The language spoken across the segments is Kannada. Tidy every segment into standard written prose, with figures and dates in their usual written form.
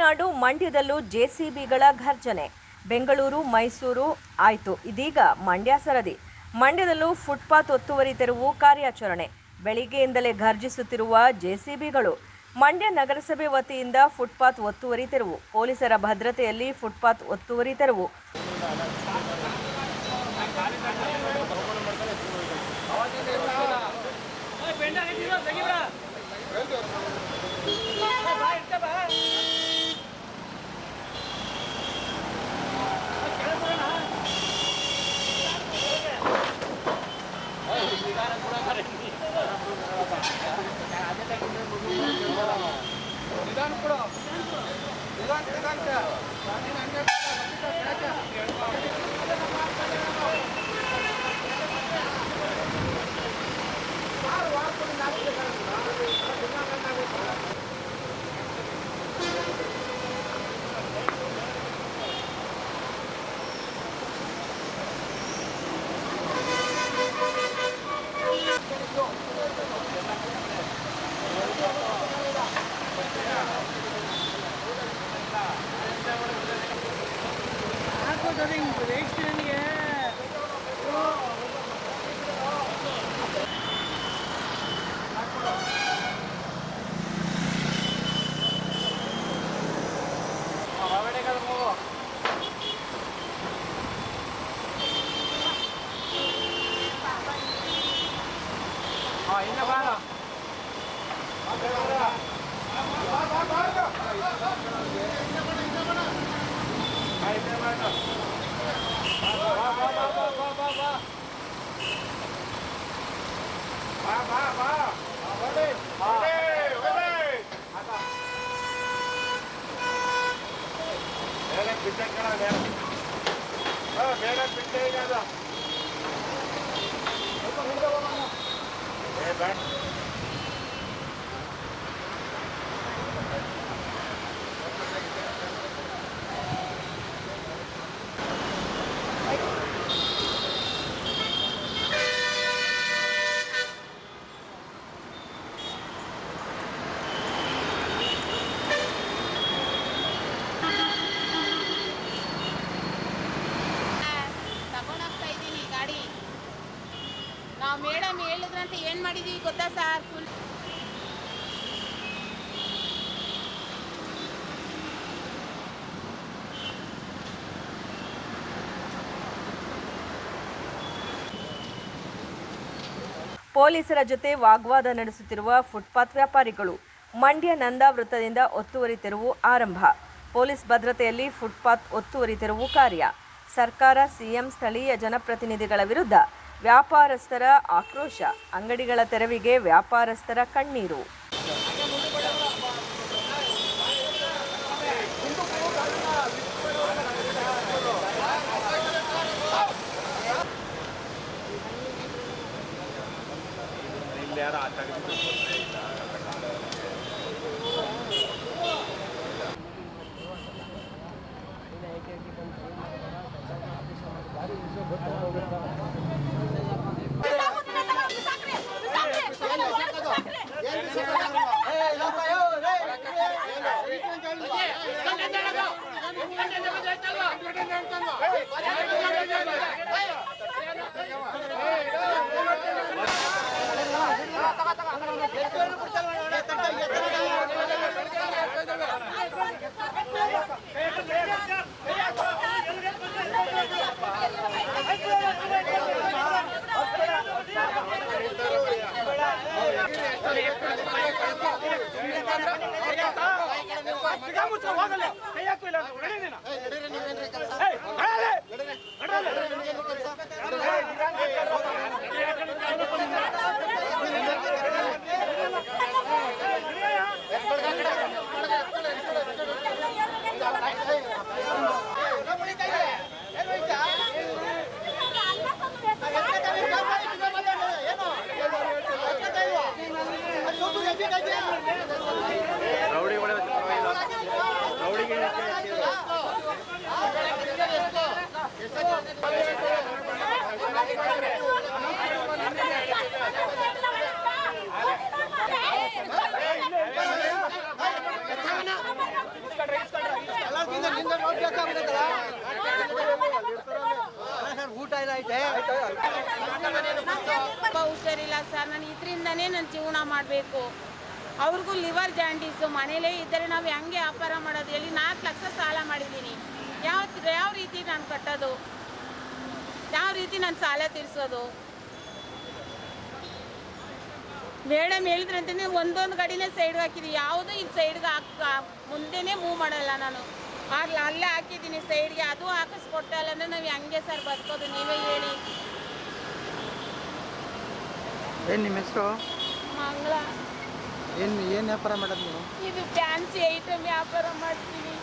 ತಮಿಳುನಾಡು ಮಂಡ್ಯದಲ್ಲೂ ಜೆಸಿಬಿಗಳ ಘರ್ಜನೆ. ಬೆಂಗಳೂರು ಮೈಸೂರು ಆಯ್ತು, ಇದೀಗ ಮಂಡ್ಯ ಸರದಿ. ಮಂಡ್ಯದಲ್ಲೂ ಫುಟ್ಪಾತ್ ಒತ್ತುವರಿ ತೆರವು ಕಾರ್ಯಾಚರಣೆ. ಬೆಳಿಗ್ಗೆಯಿಂದಲೇ ಘರ್ಜಿಸುತ್ತಿರುವ ಜೆಸಿಬಿಗಳು. ಮಂಡ್ಯ ನಗರಸಭೆ ವತಿಯಿಂದ ಫುಟ್ಪಾತ್ ಒತ್ತುವರಿ ತೆರವು. ಪೊಲೀಸರ ಭದ್ರತೆಯಲ್ಲಿ ಫುಟ್ಪಾತ್ ಒತ್ತುವರಿ ತೆರವು. ಮೇಡಮ್ ಹೇಳಿದ್ರಂತ ಏನ್ ಮಾಡಿದೀವಿ ಗೊತ್ತಾ ಸರ್? ಫುಲ್ ಪೊಲೀಸರ ಜೊತೆ ವಾಗ್ವಾದ ನಡೆಸುತ್ತಿರುವ ಫುಟ್ಪಾತ್ ವ್ಯಾಪಾರಿಗಳು. ಮಂಡ್ಯ ನಂದಾ ವೃತ್ತದಿಂದ ಒತ್ತುವರಿ ತೆರವು ಆರಂಭ. ಪೊಲೀಸ್ ಭದ್ರತೆಯಲ್ಲಿ ಫುಟ್ಪಾತ್ ಒತ್ತುವರಿ ತೆರವು ಕಾರ್ಯ. ಸರ್ಕಾರ, ಸಿಎಂ, ಸ್ಥಳೀಯ ಜನಪ್ರತಿನಿಧಿಗಳ ವಿರುದ್ಧ ವ್ಯಾಪಾರಸ್ಥರ ಆಕ್ರೋಶ. ಅಂಗಡಿಗಳ ತೆರವಿಗೆ ವ್ಯಾಪಾರಸ್ಥರ ಕಣ್ಣೀರು. इसका ತುಂಬ ಹುಷಾರಿಲ್ಲ ಸರ್. ನಾನು ಇದರಿಂದನೇ ನನ್ನ ಜೀವನ ಮಾಡಬೇಕು. ಅವ್ರಿಗೂ ಲಿವರ್ ಜಾಂಡೀಸು. ಮನೇಲೇ ಇದ್ದರೆ ನಾವು ಹೆಂಗೆ ವ್ಯಾಪಾರ ಮಾಡೋದು ಹೇಳಿ? 4 ಲಕ್ಷ ಸಾಲ ಮಾಡಿದ್ದೀನಿ. ಯಾವ ರೀತಿ ನಾನು ಕಟ್ಟೋದು? ಯಾವ ರೀತಿ ನಾನು ಸಾಲ ತೀರಿಸೋದು? ಮೇಡಮ್ ಹೇಳಿದ್ರಂತಂದರೆ ಒಂದೊಂದು ಗಾಡಿನೇ ಸೈಡ್ಗೆ ಹಾಕಿದ್ದೀನಿ. ಯಾವುದೂ ಈಗ ಸೈಡ್ಗೆ ಮುಂದೆನೇ ಮೂವ್ ಮಾಡಲ್ಲ ನಾನು. ಅಲ್ಲೇ ಹಾಕಿದ್ದೀನಿ ಸೈಡ್ಗೆ. ಅದು ಹಾಕಿಸ್ಕೊಟ್ಟಲ್ಲ ಅಂದರೆ ನಾವು ಹೆಂಗೆ ಸರ್ ಬದುಕೋದು? ನೀವೇ ಹೇಳಿ. ಏನು ನಿಮ್ಮ ಹೆಸರು? ಮಂಗಳ. ಏನು ವ್ಯಾಪಾರ ಮಾಡೋದು ನೀವು? ಇದು ಫ್ಯಾನ್ಸಿ ಐಟಮ್ ವ್ಯಾಪಾರ ಮಾಡ್ತೀನಿ.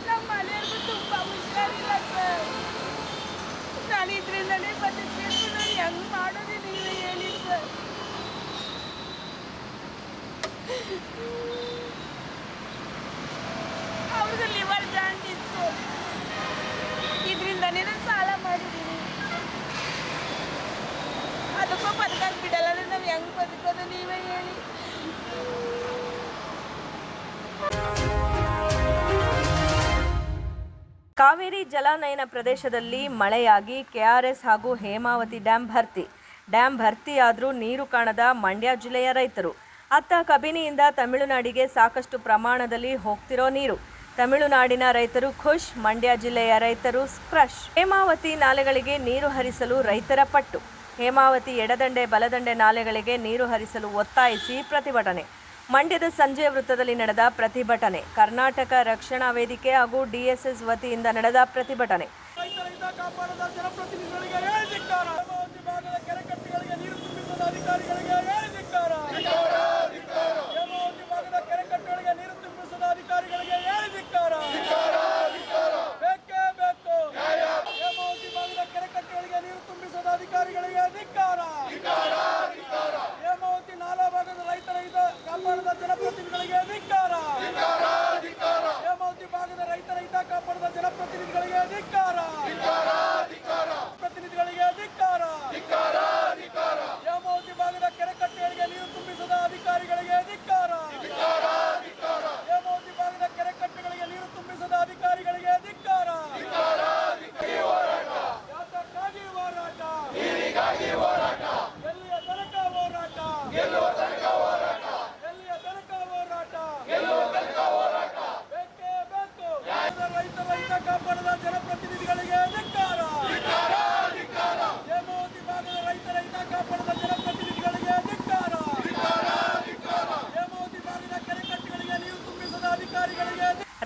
ನಮ್ಮ ಮನೆಯವ್ರಿಗೂ ತುಂಬ ಹುಷಾರಿಲ್ಲ ಸರ್. ನಾನು ಇದರಿಂದಲೇ ಬದುಕಬೇಕು. ನಾನು ಹೆಂಗೆ ಮಾಡೋದು ನೀವೇ ಹೇಳಿ ಸರ್. ಅವ್ರಿಗೆ ಲಿವರ್ ಜಾಂಡೀಸು. ಇದರಿಂದನೇ ನಾನು ಸಾಲ ಮಾಡಿದ್ದೀನಿ. ಅದಕ್ಕೂ ಬದುಕಕ್ಕೆ ಬಿಡಲ್ಲ. ನಾವು ಹೆಂಗೆ ಬದುಕೋದು ನೀವೇ ಹೇಳಿ. ಕಾವೇರಿ ಜಲಾನಯನ ಪ್ರದೇಶದಲ್ಲಿ ಮಳೆಯಾಗಿ ಕೆಆರ್ಎಸ್ ಹಾಗೂ ಹೇಮಾವತಿ ಡ್ಯಾಂ ಭರ್ತಿಯಾದರೂ ನೀರು ಕಾಣದ ಮಂಡ್ಯ ಜಿಲ್ಲೆಯ ರೈತರು. ಅತ್ತ ಕಬಿನಿಯಿಂದ ತಮಿಳುನಾಡಿಗೆ ಸಾಕಷ್ಟು ಪ್ರಮಾಣದಲ್ಲಿ ಹೋಗ್ತಿರೋ ನೀರು. ತಮಿಳುನಾಡಿನ ರೈತರು ಖುಷ್, ಮಂಡ್ಯ ಜಿಲ್ಲೆಯ ರೈತರು ಕ್ರಶ್. ಹೇಮಾವತಿ ನಾಲೆಗಳಿಗೆ ನೀರು ಹರಿಸಲು ರೈತರ ಪಟ್ಟು. ಹೇಮಾವತಿ ಎಡದಂಡೆ ಬಲದಂಡೆ ನಾಲೆಗಳಿಗೆ ನೀರು ಹರಿಸಲು ಒತ್ತಾಯಿಸಿ ಪ್ರತಿಭಟನೆ. ಮಂಡ್ಯದ ಸಂಜೆ ವೃತ್ತದಲ್ಲಿ ನಡೆದ ಪ್ರತಿಭಟನೆ. ಕರ್ನಾಟಕ ರಕ್ಷಣಾ ವೇದಿಕೆ ಹಾಗೂ ಡಿಎಸ್ಎಸ್ ವತಿಯಿಂದ ನಡೆದ ಪ್ರತಿಭಟನೆ.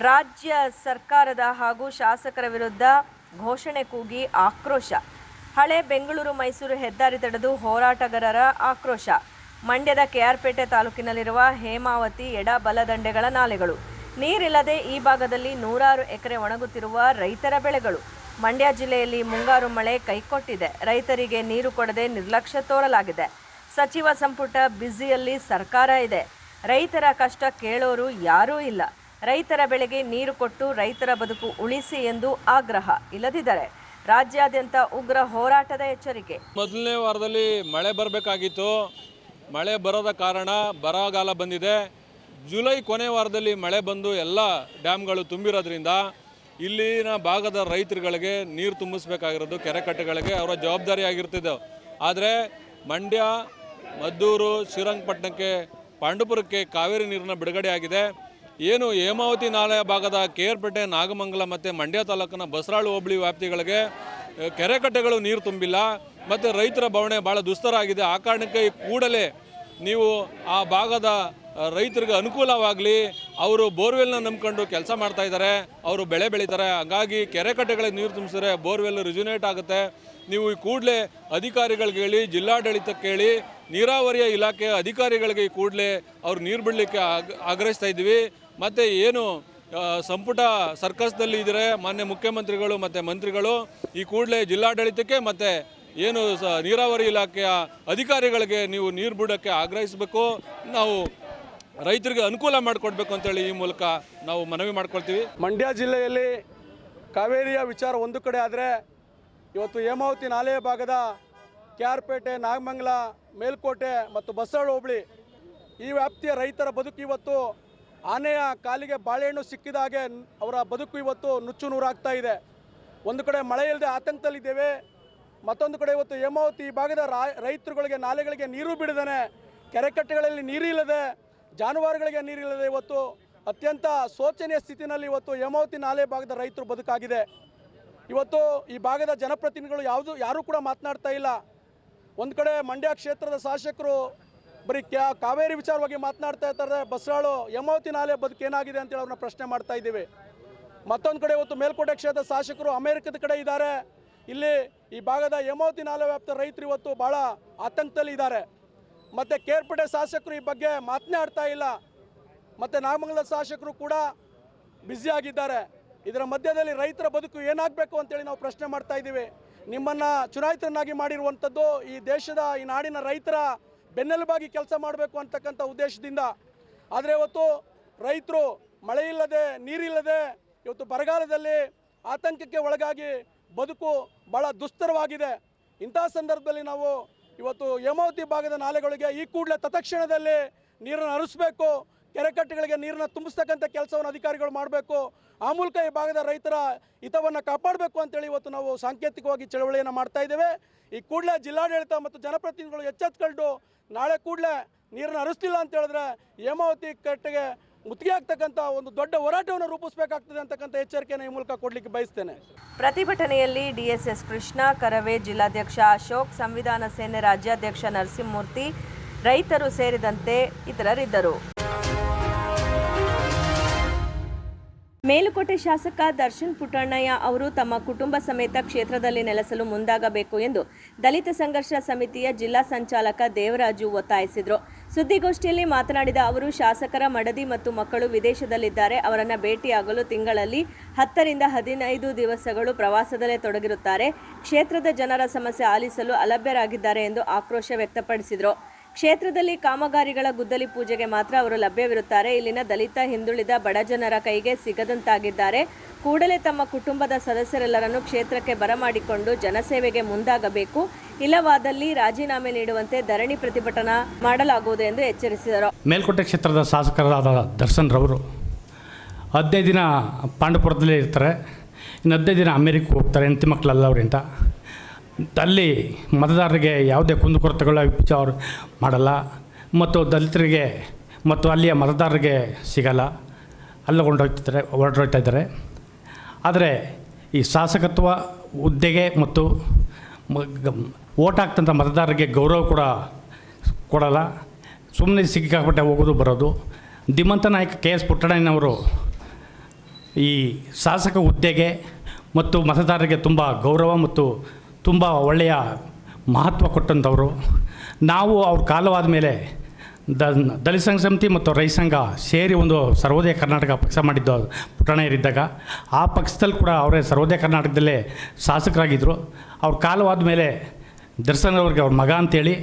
ರಾಜ್ಯ ಸರ್ಕಾರದ ಹಾಗೂ ಶಾಸಕರ ವಿರುದ್ಧ ಘೋಷಣೆ ಕೂಗಿ ಆಕ್ರೋಶ. ಹಳೆ ಬೆಂಗಳೂರು ಮೈಸೂರು ಹೆದ್ದಾರಿ ತಡೆದು ಹೋರಾಟಗಾರರ ಆಕ್ರೋಶ. ಮಂಡ್ಯದ ಕೆಆರ್ಪೇಟೆ ತಾಲೂಕಿನಲ್ಲಿರುವ ಹೇಮಾವತಿ ಎಡ ಬಲದಂಡೆಗಳ ನಾಲೆಗಳು ನೀರಿಲ್ಲದೆ ಈ ಭಾಗದಲ್ಲಿ 100 ಎಕರೆ ಒಣಗುತ್ತಿರುವ ರೈತರ ಬೆಳೆಗಳು. ಮಂಡ್ಯ ಜಿಲ್ಲೆಯಲ್ಲಿ ಮುಂಗಾರು ಮಳೆ ಕೈಕೊಟ್ಟಿದೆ. ರೈತರಿಗೆ ನೀರು ಕೊಡದೆ ನಿರ್ಲಕ್ಷ್ಯ ತೋರಲಾಗಿದೆ. ಸಚಿವ ಸಂಪುಟ ಬ್ಯುಸಿಯಲ್ಲಿ ಸರ್ಕಾರ ಇದೆ. ರೈತರ ಕಷ್ಟ ಕೇಳೋರು ಯಾರೂ ಇಲ್ಲ. ರೈತರ ಬೆಳೆಗೆ ನೀರು ಕೊಟ್ಟು ರೈತರ ಬದುಕು ಉಳಿಸಿ ಎಂದು ಆಗ್ರಹ. ಇಲ್ಲದಿದ್ದರೆ ರಾಜ್ಯಾದ್ಯಂತ ಉಗ್ರ ಹೋರಾಟದ ಎಚ್ಚರಿಕೆ. ಮೊದಲನೇ ವಾರದಲ್ಲಿ ಮಳೆ ಬರಬೇಕಾಗಿತ್ತು. ಮಳೆ ಬರೋದ ಕಾರಣ ಬರಗಾಲ ಬಂದಿದೆ. ಜುಲೈ ಕೊನೆ ವಾರದಲ್ಲಿ ಮಳೆ ಬಂದು ಎಲ್ಲ ಡ್ಯಾಮ್ಗಳು ತುಂಬಿರೋದ್ರಿಂದ ಇಲ್ಲಿನ ಭಾಗದ ರೈತರುಗಳಿಗೆ ನೀರು ತುಂಬಿಸ್ಬೇಕಾಗಿರೋದು ಕೆರೆಕಟ್ಟೆಗಳಿಗೆ ಅವರ ಜವಾಬ್ದಾರಿ ಆಗಿರ್ತಿದೆ. ಆದರೆ ಮಂಡ್ಯ, ಮದ್ದೂರು, ಶ್ರೀರಂಗಪಟ್ಟಣಕ್ಕೆ, ಪಾಂಡುಪುರಕ್ಕೆ ಕಾವೇರಿ ನೀರಿನ ಬಿಡುಗಡೆ ಆಗಿದೆ. ಏನು ಹೇಮಾವತಿ ನಾಲೆಯ ಭಾಗದ ಕೆಆರ್ಪೇಟೆ, ನಾಗಮಂಗಲ ಮತ್ತು ಮಂಡ್ಯ ತಾಲೂಕಿನ ಬಸರಾಳು ಹೋಬಳಿ ವ್ಯಾಪ್ತಿಗಳಿಗೆ ಕೆರೆಕಟ್ಟೆಗಳು ನೀರು ತುಂಬಿಲ್ಲ ಮತ್ತು ರೈತರ ಬವಣೆ ಭಾಳ ದುಸ್ತರ ಆಗಿದೆ. ಆ ಕಾರಣಕ್ಕೆ ಕೂಡಲೇ ನೀವು ಆ ಭಾಗದ ರೈತರಿಗೆ ಅನುಕೂಲವಾಗಲಿ, ಅವರು ಬೋರ್ವೆಲ್ನ ನಂಬ್ಕೊಂಡು ಕೆಲಸ ಮಾಡ್ತಾ ಇದ್ದಾರೆ, ಅವರು ಬೆಳೆ ಬೆಳೀತಾರೆ. ಹಾಗಾಗಿ ಕೆರೆಕಟ್ಟೆಗಳಿಗೆ ನೀರು ತುಂಬಿಸಿದ್ರೆ ಬೋರ್ವೆಲ್ ರಿಜುನೇಟ್ ಆಗುತ್ತೆ. ನೀವು ಈ ಕೂಡಲೇ ಅಧಿಕಾರಿಗಳಿಗೆ ಹೇಳಿ, ಜಿಲ್ಲಾಡಳಿತಕ್ಕೆ ಹೇಳಿ, ನೀರಾವರಿಯ ಇಲಾಖೆ ಅಧಿಕಾರಿಗಳಿಗೆ ಈ ಕೂಡಲೇ ಅವ್ರು ನೀರು ಬಿಡಲಿಕ್ಕೆ ಆಗ್ರಹಿಸ್ತಾ ಇದ್ದೀವಿ. ಮತ್ತು ಏನು ಸಂಪುಟ ಸರ್ಕಸ್ದಲ್ಲಿ ಇದ್ದರೆ ಮಾನ್ಯ ಮುಖ್ಯಮಂತ್ರಿಗಳು ಮತ್ತು ಮಂತ್ರಿಗಳು ಈ ಕೂಡಲೇ ಜಿಲ್ಲಾಡಳಿತಕ್ಕೆ ಮತ್ತು ಏನು ನೀರಾವರಿ ಇಲಾಖೆಯ ಅಧಿಕಾರಿಗಳಿಗೆ ನೀವು ನೀರು ಬಿಡೋಕ್ಕೆ ಆಗ್ರಹಿಸಬೇಕು. ನಾವು ರೈತರಿಗೆ ಅನುಕೂಲ ಮಾಡಿಕೊಡ್ಬೇಕು ಅಂತೇಳಿ ಈ ಮೂಲಕ ನಾವು ಮನವಿ ಮಾಡ್ಕೊಳ್ತೀವಿ. ಮಂಡ್ಯ ಜಿಲ್ಲೆಯಲ್ಲಿ ಕಾವೇರಿಯ ವಿಚಾರ ಒಂದು ಕಡೆ ಆದರೆ, ಇವತ್ತು ಹೇಮಾವತಿ ನಾಲೆಯ ಭಾಗದ ಕೆಆರ್ಪೇಟೆ, ನಾಗಮಂಗಲ, ಮೇಲ್ಕೋಟೆ ಮತ್ತು ಬಸರಾಳು ಹೋಬಳಿ ಈ ವ್ಯಾಪ್ತಿಯ ರೈತರ ಬದುಕು ಇವತ್ತು ಆನೆಯ ಕಾಲಿಗೆ ಬಾಳೆಹಣ್ಣು ಸಿಕ್ಕಿದ ಹಾಗೆ ಅವರ ಬದುಕು ಇವತ್ತು ನುಚ್ಚು ನೂರಾಗ್ತಾ ಇದೆ. ಒಂದು ಕಡೆ ಮಳೆ ಇಲ್ಲದೆ ಆತಂಕದಲ್ಲಿದ್ದೇವೆ. ಮತ್ತೊಂದು ಕಡೆ ಇವತ್ತು ಹೇಮಾವತಿ ಭಾಗದ ರೈತರುಗಳಿಗೆ ನಾಲೆಗಳಿಗೆ ನೀರು ಬಿಡದೇ, ಕೆರೆಕಟ್ಟೆಗಳಲ್ಲಿ ನೀರಿಲ್ಲದೆ, ಜಾನುವಾರುಗಳಿಗೆ ನೀರಿಲ್ಲದೆ ಇವತ್ತು ಅತ್ಯಂತ ಶೋಚನೀಯ ಸ್ಥಿತಿನಲ್ಲಿ ಇವತ್ತು ಹೇಮಾವತಿ ನಾಲೆ ಭಾಗದ ರೈತರು ಬದುಕಾಗಿದೆ. ಇವತ್ತು ಈ ಭಾಗದ ಜನಪ್ರತಿನಿಧಿಗಳು ಯಾರೂ ಕೂಡ ಮಾತನಾಡ್ತಾ ಇಲ್ಲ. ಒಂದು ಕಡೆ ಮಂಡ್ಯ ಕ್ಷೇತ್ರದ ಶಾಸಕರು ಬರೀ ಕಾವೇರಿ ವಿಚಾರವಾಗಿ ಮಾತನಾಡ್ತಾ ಇರ್ತಾರೆ. ಬಸರಾಳು ಹೇಮಾವತಿ ನಾಲೆ ಬದುಕೇನಾಗಿದೆ ಅಂತೇಳಿ ಅವ್ರನ್ನ ಪ್ರಶ್ನೆ ಮಾಡ್ತಾ ಇದ್ದೀವಿ. ಮತ್ತೊಂದು ಕಡೆ ಇವತ್ತು ಮೇಲ್ಕೋಟೆ ಕ್ಷೇತ್ರದ ಶಾಸಕರು ಅಮೆರಿಕದ ಕಡೆ ಇದ್ದಾರೆ. ಇಲ್ಲಿ ಈ ಭಾಗದ ಹೇಮಾವತಿ ನಾಲೆ ವ್ಯಾಪ್ತಿಯ ರೈತರು ಇವತ್ತು ಭಾಳ ಆತಂಕದಲ್ಲಿ ಇದ್ದಾರೆ. ಮತ್ತು ಕೇರ್ಪೇಟೆ ಶಾಸಕರು ಈ ಬಗ್ಗೆ ಮಾತನಾಡ್ತಾ ಇಲ್ಲ. ಮತ್ತು ನಾಗಮಂಗಲದ ಶಾಸಕರು ಕೂಡ ಬ್ಯುಸಿಯಾಗಿದ್ದಾರೆ. ಇದರ ಮಧ್ಯದಲ್ಲಿ ರೈತರ ಬದುಕು ಏನಾಗಬೇಕು ಅಂತೇಳಿ ನಾವು ಪ್ರಶ್ನೆ ಮಾಡ್ತಾ ಇದ್ದೀವಿ. ನಿಮ್ಮನ್ನು ಚುನಾಯಿತರನ್ನಾಗಿ ಮಾಡಿರುವಂಥದ್ದು ಈ ದೇಶದ ಈ ನಾಡಿನ ರೈತರ ಬೆನ್ನೆಲುಬಾಗಿ ಕೆಲಸ ಮಾಡಬೇಕು ಅಂತಕ್ಕಂಥ ಉದ್ದೇಶದಿಂದ. ಆದರೆ ಇವತ್ತು ರೈತರು ಮಳೆ ಇಲ್ಲದೆ, ನೀರಿಲ್ಲದೆ ಇವತ್ತು ಬರಗಾಲದಲ್ಲಿ ಆತಂಕಕ್ಕೆ ಒಳಗಾಗಿ ಬದುಕು ಭಾಳ ದುಸ್ತರವಾಗಿದೆ. ಇಂಥ ಸಂದರ್ಭದಲ್ಲಿ ನಾವು ಇವತ್ತು ಹೇಮಾವತಿ ಭಾಗದ ನಾಲೆಗಳಿಗೆ ಈ ಕೂಡಲೇ ತತ್ಕ್ಷಣದಲ್ಲಿ ನೀರನ್ನು ಹರಿಸಬೇಕು, ಕೆರೆಕಟ್ಟೆಗಳಿಗೆ ನೀರನ್ನು ತುಂಬಿಸ್ತಕ್ಕಂಥ ಕೆಲಸವನ್ನು ಅಧಿಕಾರಿಗಳು ಮಾಡಬೇಕು. ಆ ಮೂಲಕ ಈ ಭಾಗದ ರೈತರ ಹಿತವನ್ನು ಕಾಪಾಡಬೇಕು ಅಂತೇಳಿ ಇವತ್ತು ನಾವು ಸಾಂಕೇತಿಕವಾಗಿ ಚಳವಳಿಯನ್ನು ಮಾಡ್ತಾ ಇದ್ದೇವೆ. ಈ ಕೂಡಲೇ ಜಿಲ್ಲಾಡಳಿತ ಮತ್ತು ಜನಪ್ರತಿನಿಧಿಗಳು ಎಚ್ಚೆತ್ತುಕೊಂಡು ನಾಳೆ ಕೂಡಲೇ ನೀರನ್ನು ಹರಿಸ್ತಿಲ್ಲ ಅಂತ ಹೇಳಿದ್ರೆ ಹೇಮಾವತಿ ಕಟ್ಟೆಗೆ ಮುತ್ತಿಗೆ ಆಗ್ತಕ್ಕಂಥ ಒಂದು ದೊಡ್ಡ ಹೋರಾಟವನ್ನು ರೂಪಿಸಬೇಕಾಗ್ತದೆ ಅಂತಕ್ಕಂಥ ಎಚ್ಚರಿಕೆಯನ್ನು ಈ ಮೂಲಕ ಕೊಡಲಿಕ್ಕೆ ಬಯಸ್ತೇನೆ. ಪ್ರತಿಭಟನೆಯಲ್ಲಿ ಡಿಎಸ್ಎಸ್ ಕೃಷ್ಣ, ಕರವೇ ಜಿಲ್ಲಾಧ್ಯಕ್ಷ ಅಶೋಕ್, ಸಂವಿಧಾನ ಸೇನೆ ರಾಜ್ಯಾಧ್ಯಕ್ಷ ನರಸಿಂಹಮೂರ್ತಿ, ರೈತರು ಸೇರಿದಂತೆ ಇತರರಿದ್ದರು. ಮೇಲುಕೋಟೆ ಶಾಸಕ ದರ್ಶನ್ ಪುಟ್ಟಣ್ಣಯ್ಯ ಅವರು ತಮ್ಮ ಕುಟುಂಬ ಸಮೇತ ಕ್ಷೇತ್ರದಲ್ಲಿ ನೆಲೆಸಲು ಮುಂದಾಗಬೇಕು ಎಂದು ದಲಿತ ಸಂಘರ್ಷ ಸಮಿತಿಯ ಜಿಲ್ಲಾ ಸಂಚಾಲಕ ದೇವರಾಜು ಒತ್ತಾಯಿಸಿದರು. ಸುದ್ದಿಗೋಷ್ಠಿಯಲ್ಲಿ ಮಾತನಾಡಿದ ಅವರು, ಶಾಸಕರ ಮಡದಿ ಮತ್ತು ಮಕ್ಕಳು ವಿದೇಶದಲ್ಲಿದ್ದಾರೆ. ಅವರನ್ನು ಭೇಟಿಯಾಗಲು ತಿಂಗಳಲ್ಲಿ 10 ರಿಂದ 15 ದಿವಸಗಳು ಪ್ರವಾಸದಲ್ಲೇ ತೊಡಗಿರುತ್ತಾರೆ. ಕ್ಷೇತ್ರದ ಜನರ ಸಮಸ್ಯೆ ಆಲಿಸಲು ಅಲಭ್ಯರಾಗಿದ್ದಾರೆ ಎಂದು ಆಕ್ರೋಶ ವ್ಯಕ್ತಪಡಿಸಿದರು. ಕ್ಷೇತ್ರದಲ್ಲಿ ಕಾಮಗಾರಿಗಳ ಗುದ್ದಲಿ ಪೂಜೆಗೆ ಮಾತ್ರ ಅವರು ಲಭ್ಯವಿರುತ್ತಾರೆ. ಇಲ್ಲಿನ ದಲಿತ, ಹಿಂದುಳಿದ, ಬಡ ಜನರ ಕೈಗೆ ಸಿಗದಂತಾಗಿದ್ದಾರೆ. ಕೂಡಲೇ ತಮ್ಮ ಕುಟುಂಬದ ಸದಸ್ಯರೆಲ್ಲರನ್ನು ಕ್ಷೇತ್ರಕ್ಕೆ ಬರಮಾಡಿಕೊಂಡು ಜನಸೇವೆಗೆ ಮುಂದಾಗಬೇಕು. ಇಲ್ಲವಾದಲ್ಲಿ ರಾಜೀನಾಮೆ ನೀಡುವಂತೆ ಧರಣಿ ಪ್ರತಿಭಟನಾ ಮಾಡಲಾಗುವುದು ಎಂದು ಎಚ್ಚರಿಸಿದರು. ಮೇಲ್ಕೋಟೆ ಕ್ಷೇತ್ರದ ಶಾಸಕರಾದ ದರ್ಶನ್ ರವರು 15 ದಿನ ಪಾಂಡುಪುರದಲ್ಲೇ ಇರ್ತಾರೆ. ಇನ್ನು 15 ದಿನ ಅಮೇರಿಕಕ್ಕೆ ಹೋಗ್ತಾರೆ ಹೆಂಡತಿ ಮಕ್ಕಳೆಲ್ಲ ಅವರಿಂದ. ಅಲ್ಲಿ ಮತದಾರರಿಗೆ ಯಾವುದೇ ಕುಂದುಕೊರತೆಗಳ ವಿಚಾರ ಮಾಡಲ್ಲ ಮತ್ತು ದಲಿತರಿಗೆ ಮತ್ತು ಅಲ್ಲಿಯ ಮತದಾರರಿಗೆ ಸಿಗಲ್ಲ, ಅಲ್ಲ ಹೊರಟೋಗ್ತಾ ಇದ್ದಾರೆ. ಆದರೆ ಈ ಶಾಸಕತ್ವ ಹುದ್ದೆಗೆ ಮತ್ತು ಓಟ್ ಹಾಕ್ತಂಥ ಮತದಾರರಿಗೆ ಗೌರವ ಕೂಡ ಕೊಡಲ್ಲ. ಸುಮ್ಮನೆ ಸಿಕ್ಕಾಪಟ್ಟೆ ಹೋಗೋದು ಬರೋದು. ಧೀಮಂತ ನಾಯಕ KS ಪುಟ್ಟಣ್ಣಯ್ಯನವರು ಈ ಶಾಸಕ ಹುದ್ದೆಗೆ ಮತ್ತು ಮತದಾರರಿಗೆ ತುಂಬ ಗೌರವ ಮತ್ತು ತುಂಬ ಒಳ್ಳೆಯ ಮಹತ್ವ ಕೊಟ್ಟಂಥವರು. ನಾವು ಅವ್ರ ಕಾಲವಾದ ಮೇಲೆ ದಲಿತ ಸಂಘ ಸಮಿತಿ ಮತ್ತು ರೈತ ಸಂಘ ಸೇರಿ ಒಂದು ಸರ್ವೋದಯ ಕರ್ನಾಟಕ ಪಕ್ಷ ಮಾಡಿದ್ದು ಪುಟ್ಟಣ್ಣಯ್ಯರಿದ್ದಾಗ. ಆ ಪಕ್ಷದಲ್ಲಿ ಕೂಡ ಅವರೇ ಸರ್ವೋದಯ ಕರ್ನಾಟಕದಲ್ಲೇ ಶಾಸಕರಾಗಿದ್ದರು. ಅವ್ರ ಕಾಲವಾದ ಮೇಲೆ ದರ್ಶನ್ ಅವ್ರಿಗೆ ಅವ್ರ ಮಗ ಅಂತೇಳಿ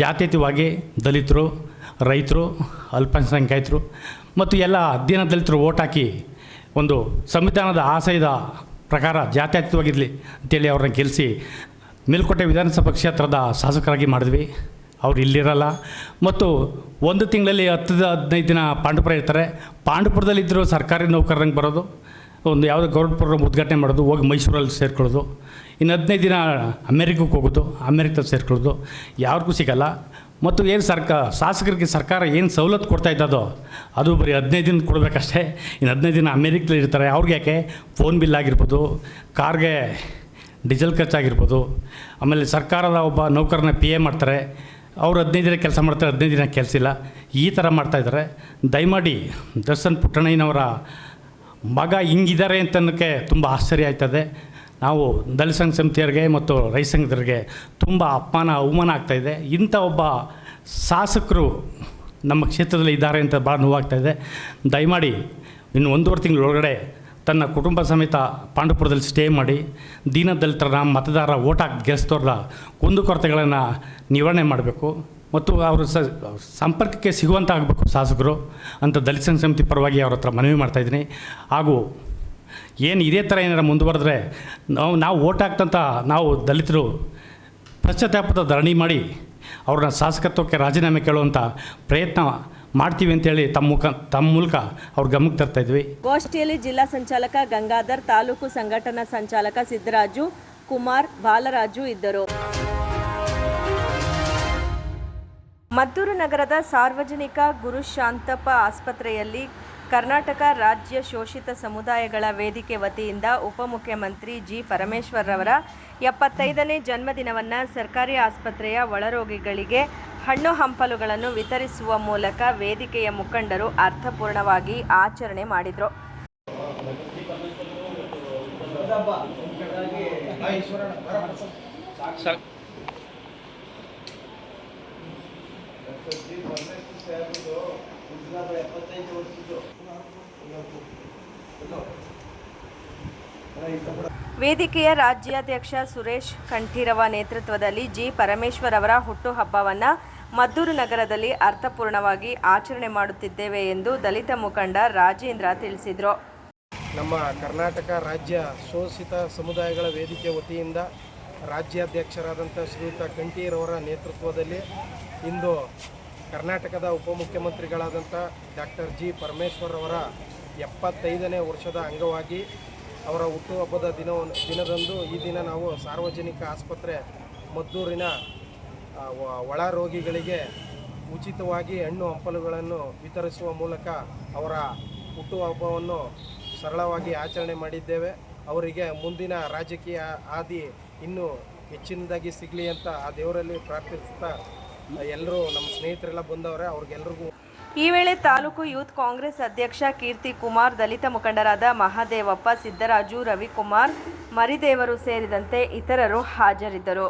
ಜಾತ್ಯತೀತವಾಗಿ ದಲಿತರು, ರೈತರು, ಅಲ್ಪಸಂಖ್ಯಾತರು ಮತ್ತು ಎಲ್ಲ ದೀನ ದಲಿತರು ಓಟ್ ಹಾಕಿ ಒಂದು ಸಂವಿಧಾನದ ಆಶಯದ ಪ್ರಕಾರ ಜಾತ್ಯತೀತವಾಗಿರಲಿ ಅಂತೇಳಿ ಅವ್ರನ್ನ ಗೆಲ್ಲಿಸಿ ಮೇಲ್ಕೋಟೆ ವಿಧಾನಸಭಾ ಕ್ಷೇತ್ರದ ಶಾಸಕರಾಗಿ ಮಾಡಿದ್ವಿ. ಅವ್ರು ಇಲ್ಲಿರಲ್ಲ ಮತ್ತು ಒಂದು ತಿಂಗಳಲ್ಲಿ 10-15 ದಿನ ಪಾಂಡುಪುರ ಇರ್ತಾರೆ. ಪಾಂಡುಪುರದಲ್ಲಿದ್ದರೂ ಸರ್ಕಾರಿ ನೌಕರರಂಗೆ ಬರೋದು, ಒಂದು ಯಾವುದೋ ಗೌರ್ಮೆಂಟ್ ಪ್ರೋಗ್ರಾಮ್ ಉದ್ಘಾಟನೆ ಮಾಡೋದು, ಹೋಗಿ ಮೈಸೂರಲ್ಲಿ ಸೇರ್ಕೊಳ್ಳೋದು. ಇನ್ನು 15 ದಿನ ಅಮೇರಿಕಕ್ಕೆ ಹೋಗೋದು, ಅಮೇರಿಕದಲ್ಲಿ ಸೇರ್ಕೊಳ್ಳೋದು, ಯಾರಿಗೂ ಸಿಗಲ್ಲ. ಮತ್ತು ಏನು ಶಾಸಕರಿಗೆ ಸರ್ಕಾರ ಏನು ಸವಲತ್ತು ಕೊಡ್ತಾ ಇದ್ದದೋ ಅದು ಬರೀ 15 ದಿನ ಕೊಡಬೇಕಷ್ಟೇ. ಇನ್ನು 15 ದಿನ ಅಮೇರಿಕದಲ್ಲಿ ಇರ್ತಾರೆ. ಅವ್ರಿಗೆ ಯಾಕೆ ಫೋನ್ ಬಿಲ್ ಆಗಿರ್ಬೋದು, ಕಾರ್ಗೆ ಡೀಸೆಲ್ ಖರ್ಚಾಗಿರ್ಬೋದು, ಆಮೇಲೆ ಸರ್ಕಾರದ ಒಬ್ಬ ನೌಕರನ PA ಮಾಡ್ತಾರೆ, ಅವರು 15 ದಿನ ಕೆಲಸ ಮಾಡ್ತಾರೆ, 15 ದಿನ ಕೆಲಸ ಇಲ್ಲ, ಈ ಥರ ಮಾಡ್ತಾಯಿದ್ದಾರೆ. ದಯಮಾಡಿ ದರ್ಶನ್ ಪುಟ್ಟಣ್ಣಯ್ಯನವರ ಮಗ ಹಿಂಗಿದ್ದಾರೆ ಅಂತನ್ನೋಕ್ಕೆ ತುಂಬ ಆಶ್ಚರ್ಯ ಆಯ್ತದೆ. ನಾವು ದಲಿತ ಸಂಘ ಸಮಿತಿಯರಿಗೆ ಮತ್ತು ರೈತ ಸಂಘದವರಿಗೆ ತುಂಬ ಅವಮಾನ ಆಗ್ತಾಯಿದೆ. ಇಂಥ ಒಬ್ಬ ಶಾಸಕರು ನಮ್ಮ ಕ್ಷೇತ್ರದಲ್ಲಿ ಇದ್ದಾರೆ ಅಂತ ಭಾಳ ನೋವಾಗ್ತಾಯಿದೆ. ದಯಮಾಡಿ ಇನ್ನು 1.5 ತಿಂಗಳೊಳಗಡೆ ತನ್ನ ಕುಟುಂಬ ಸಮೇತ ಪಾಂಡುಪುರದಲ್ಲಿ ಸ್ಟೇ ಮಾಡಿ ದೀನ ದಲಿತರ ಮತದಾರ ಓಟ್ ಹಾಕಿ ಗೆಲ್ಲಿಸಿದವ್ರ ಕುಂದುಕೊರತೆಗಳನ್ನು ನಿವಾರಣೆ ಮಾಡಬೇಕು ಮತ್ತು ಅವರು ಸಂಪರ್ಕಕ್ಕೆ ಸಿಗುವಂಥ ಆಗಬೇಕು ಶಾಸಕರು ಅಂತ ದಲಿತ ಸಂಘ ಸಮಿತಿ ಪರವಾಗಿ ಅವ್ರ ಹತ್ರ ಮನವಿ ಮಾಡ್ತಾಯಿದ್ದೀನಿ. ಹಾಗೂ ಏನು ಇದೇ ಥರ ಏನಾರು ಮುಂದುವರೆದ್ರೆ ನಾವು ಓಟ್ ಹಾಕ್ತಂಥ ನಾವು ದಲಿತರು ಪಶ್ಚಾತ್ತಾಪದ ಧರಣಿ ಮಾಡಿ ಅವ್ರನ್ನ ಶಾಸಕತ್ವಕ್ಕೆ ರಾಜೀನಾಮೆ ಕೇಳುವಂಥ ಪ್ರಯತ್ನ ಮಾಡ್ತೀವಿ ಅಂತೇಳಿ ತಮ್ಮ ಮೂಲಕ ಅವ್ರ ಗಮನಕ್ಕೆ ತರ್ತಾಯಿದ್ವಿ. ಗೋಷ್ಠಿಯಲ್ಲಿ ಜಿಲ್ಲಾ ಸಂಚಾಲಕ ಗಂಗಾಧರ್, ತಾಲೂಕು ಸಂಘಟನಾ ಸಂಚಾಲಕ ಸಿದ್ದರಾಜು, ಕುಮಾರ್, ಬಾಲರಾಜು ಇದ್ದರು. ಮದ್ದೂರು ನಗರದ ಸಾರ್ವಜನಿಕ ಗುರುಶಾಂತಪ್ಪ ಆಸ್ಪತ್ರೆಯಲ್ಲಿ ಕರ್ನಾಟಕ ರಾಜ್ಯ ಶೋಷಿತ ಸಮುದಾಯಗಳ ವೇದಿಕೆ ವತಿಯಿಂದ ಉಪಮುಖ್ಯಮಂತ್ರಿ ಜಿ. ಪರಮೇಶ್ವರ್ ರವರ 75ನೇ ಜನ್ಮದಿನವನ್ನು ಸರ್ಕಾರಿ ಆಸ್ಪತ್ರೆಯ ಒಳರೋಗಿಗಳಿಗೆ ಹಣ್ಣು ಹಂಪಲುಗಳನ್ನು ವಿತರಿಸುವ ಮೂಲಕ ವೇದಿಕೆಯ ಮುಖಂಡರು ಅರ್ಥಪೂರ್ಣವಾಗಿ ಆಚರಣೆ ಮಾಡಿದರು. ವೇದಿಕೆಯ ರಾಜ್ಯಾಧ್ಯಕ್ಷ ಸುರೇಶ್ ಕಂಠೀರವ ನೇತೃತ್ವದಲ್ಲಿ ಜಿ. ಪರಮೇಶ್ವರ್ ಅವರ ಹುಟ್ಟುಹಬ್ಬವನ್ನು ಮದ್ದೂರು ನಗರದಲ್ಲಿ ಅರ್ಥಪೂರ್ಣವಾಗಿ ಆಚರಣೆ ಮಾಡುತ್ತಿದ್ದೇವೆ ಎಂದು ದಲಿತ ಮುಖಂಡ ರಾಜೇಂದ್ರ ತಿಳಿಸಿದರು. ನಮ್ಮ ಕರ್ನಾಟಕ ರಾಜ್ಯ ಶೋಷಿತ ಸಮುದಾಯಗಳ ವೇದಿಕೆ ವತಿಯಿಂದ ರಾಜ್ಯಾಧ್ಯಕ್ಷರಾದಂಥ ಶ್ರೀಯುತ ಕಂಠೀರವರ ನೇತೃತ್ವದಲ್ಲಿ ಇಂದು ಕರ್ನಾಟಕದ ಉಪಮುಖ್ಯಮಂತ್ರಿಗಳಾದಂಥ ಡಾಕ್ಟರ್ ಜಿ. ಪರಮೇಶ್ವರ್ ಅವರ 75ನೇ ವರ್ಷದ ಅಂಗವಾಗಿ ಅವರ ಹುಟ್ಟುಹಬ್ಬದ ದಿನದಂದು ಈ ದಿನ ನಾವು ಸಾರ್ವಜನಿಕ ಆಸ್ಪತ್ರೆ ಮದ್ದೂರಿನ ಒಳ ರೋಗಿಗಳಿಗೆ ಉಚಿತವಾಗಿ ಹಣ್ಣು ಹಂಪಲುಗಳನ್ನು ವಿತರಿಸುವ ಮೂಲಕ ಅವರ ಹುಟ್ಟುಹಬ್ಬವನ್ನು ಸರಳವಾಗಿ ಆಚರಣೆ ಮಾಡಿದ್ದೇವೆ. ಅವರಿಗೆ ಮುಂದಿನ ರಾಜಕೀಯ ಹಾದಿ ಇನ್ನೂ ಹೆಚ್ಚಿನದಾಗಿ ಸಿಗಲಿ ಅಂತ ಆ ದೇವರಲ್ಲಿ ಪ್ರಾರ್ಥಿಸ್ತಾ ಎಲ್ಲರೂ ನಮ್ಮ ಸ್ನೇಹಿತರೆಲ್ಲ ಬಂದವರೆ, ಅವ್ರಿಗೆಲ್ರಿಗೂ. ಈ ವೇಳೆ ತಾಲೂಕು ಯೂತ್ ಕಾಂಗ್ರೆಸ್ ಅಧ್ಯಕ್ಷ ಕೀರ್ತಿ ಕುಮಾರ್, ದಲಿತ ಮುಖಂಡರಾದ ಮಹಾದೇವಪ್ಪ, ಸಿದ್ದರಾಜು, ರವಿಕುಮಾರ್, ಮರಿದೇವರು ಸೇರಿದಂತೆ ಇತರರು ಹಾಜರಿದ್ದರು.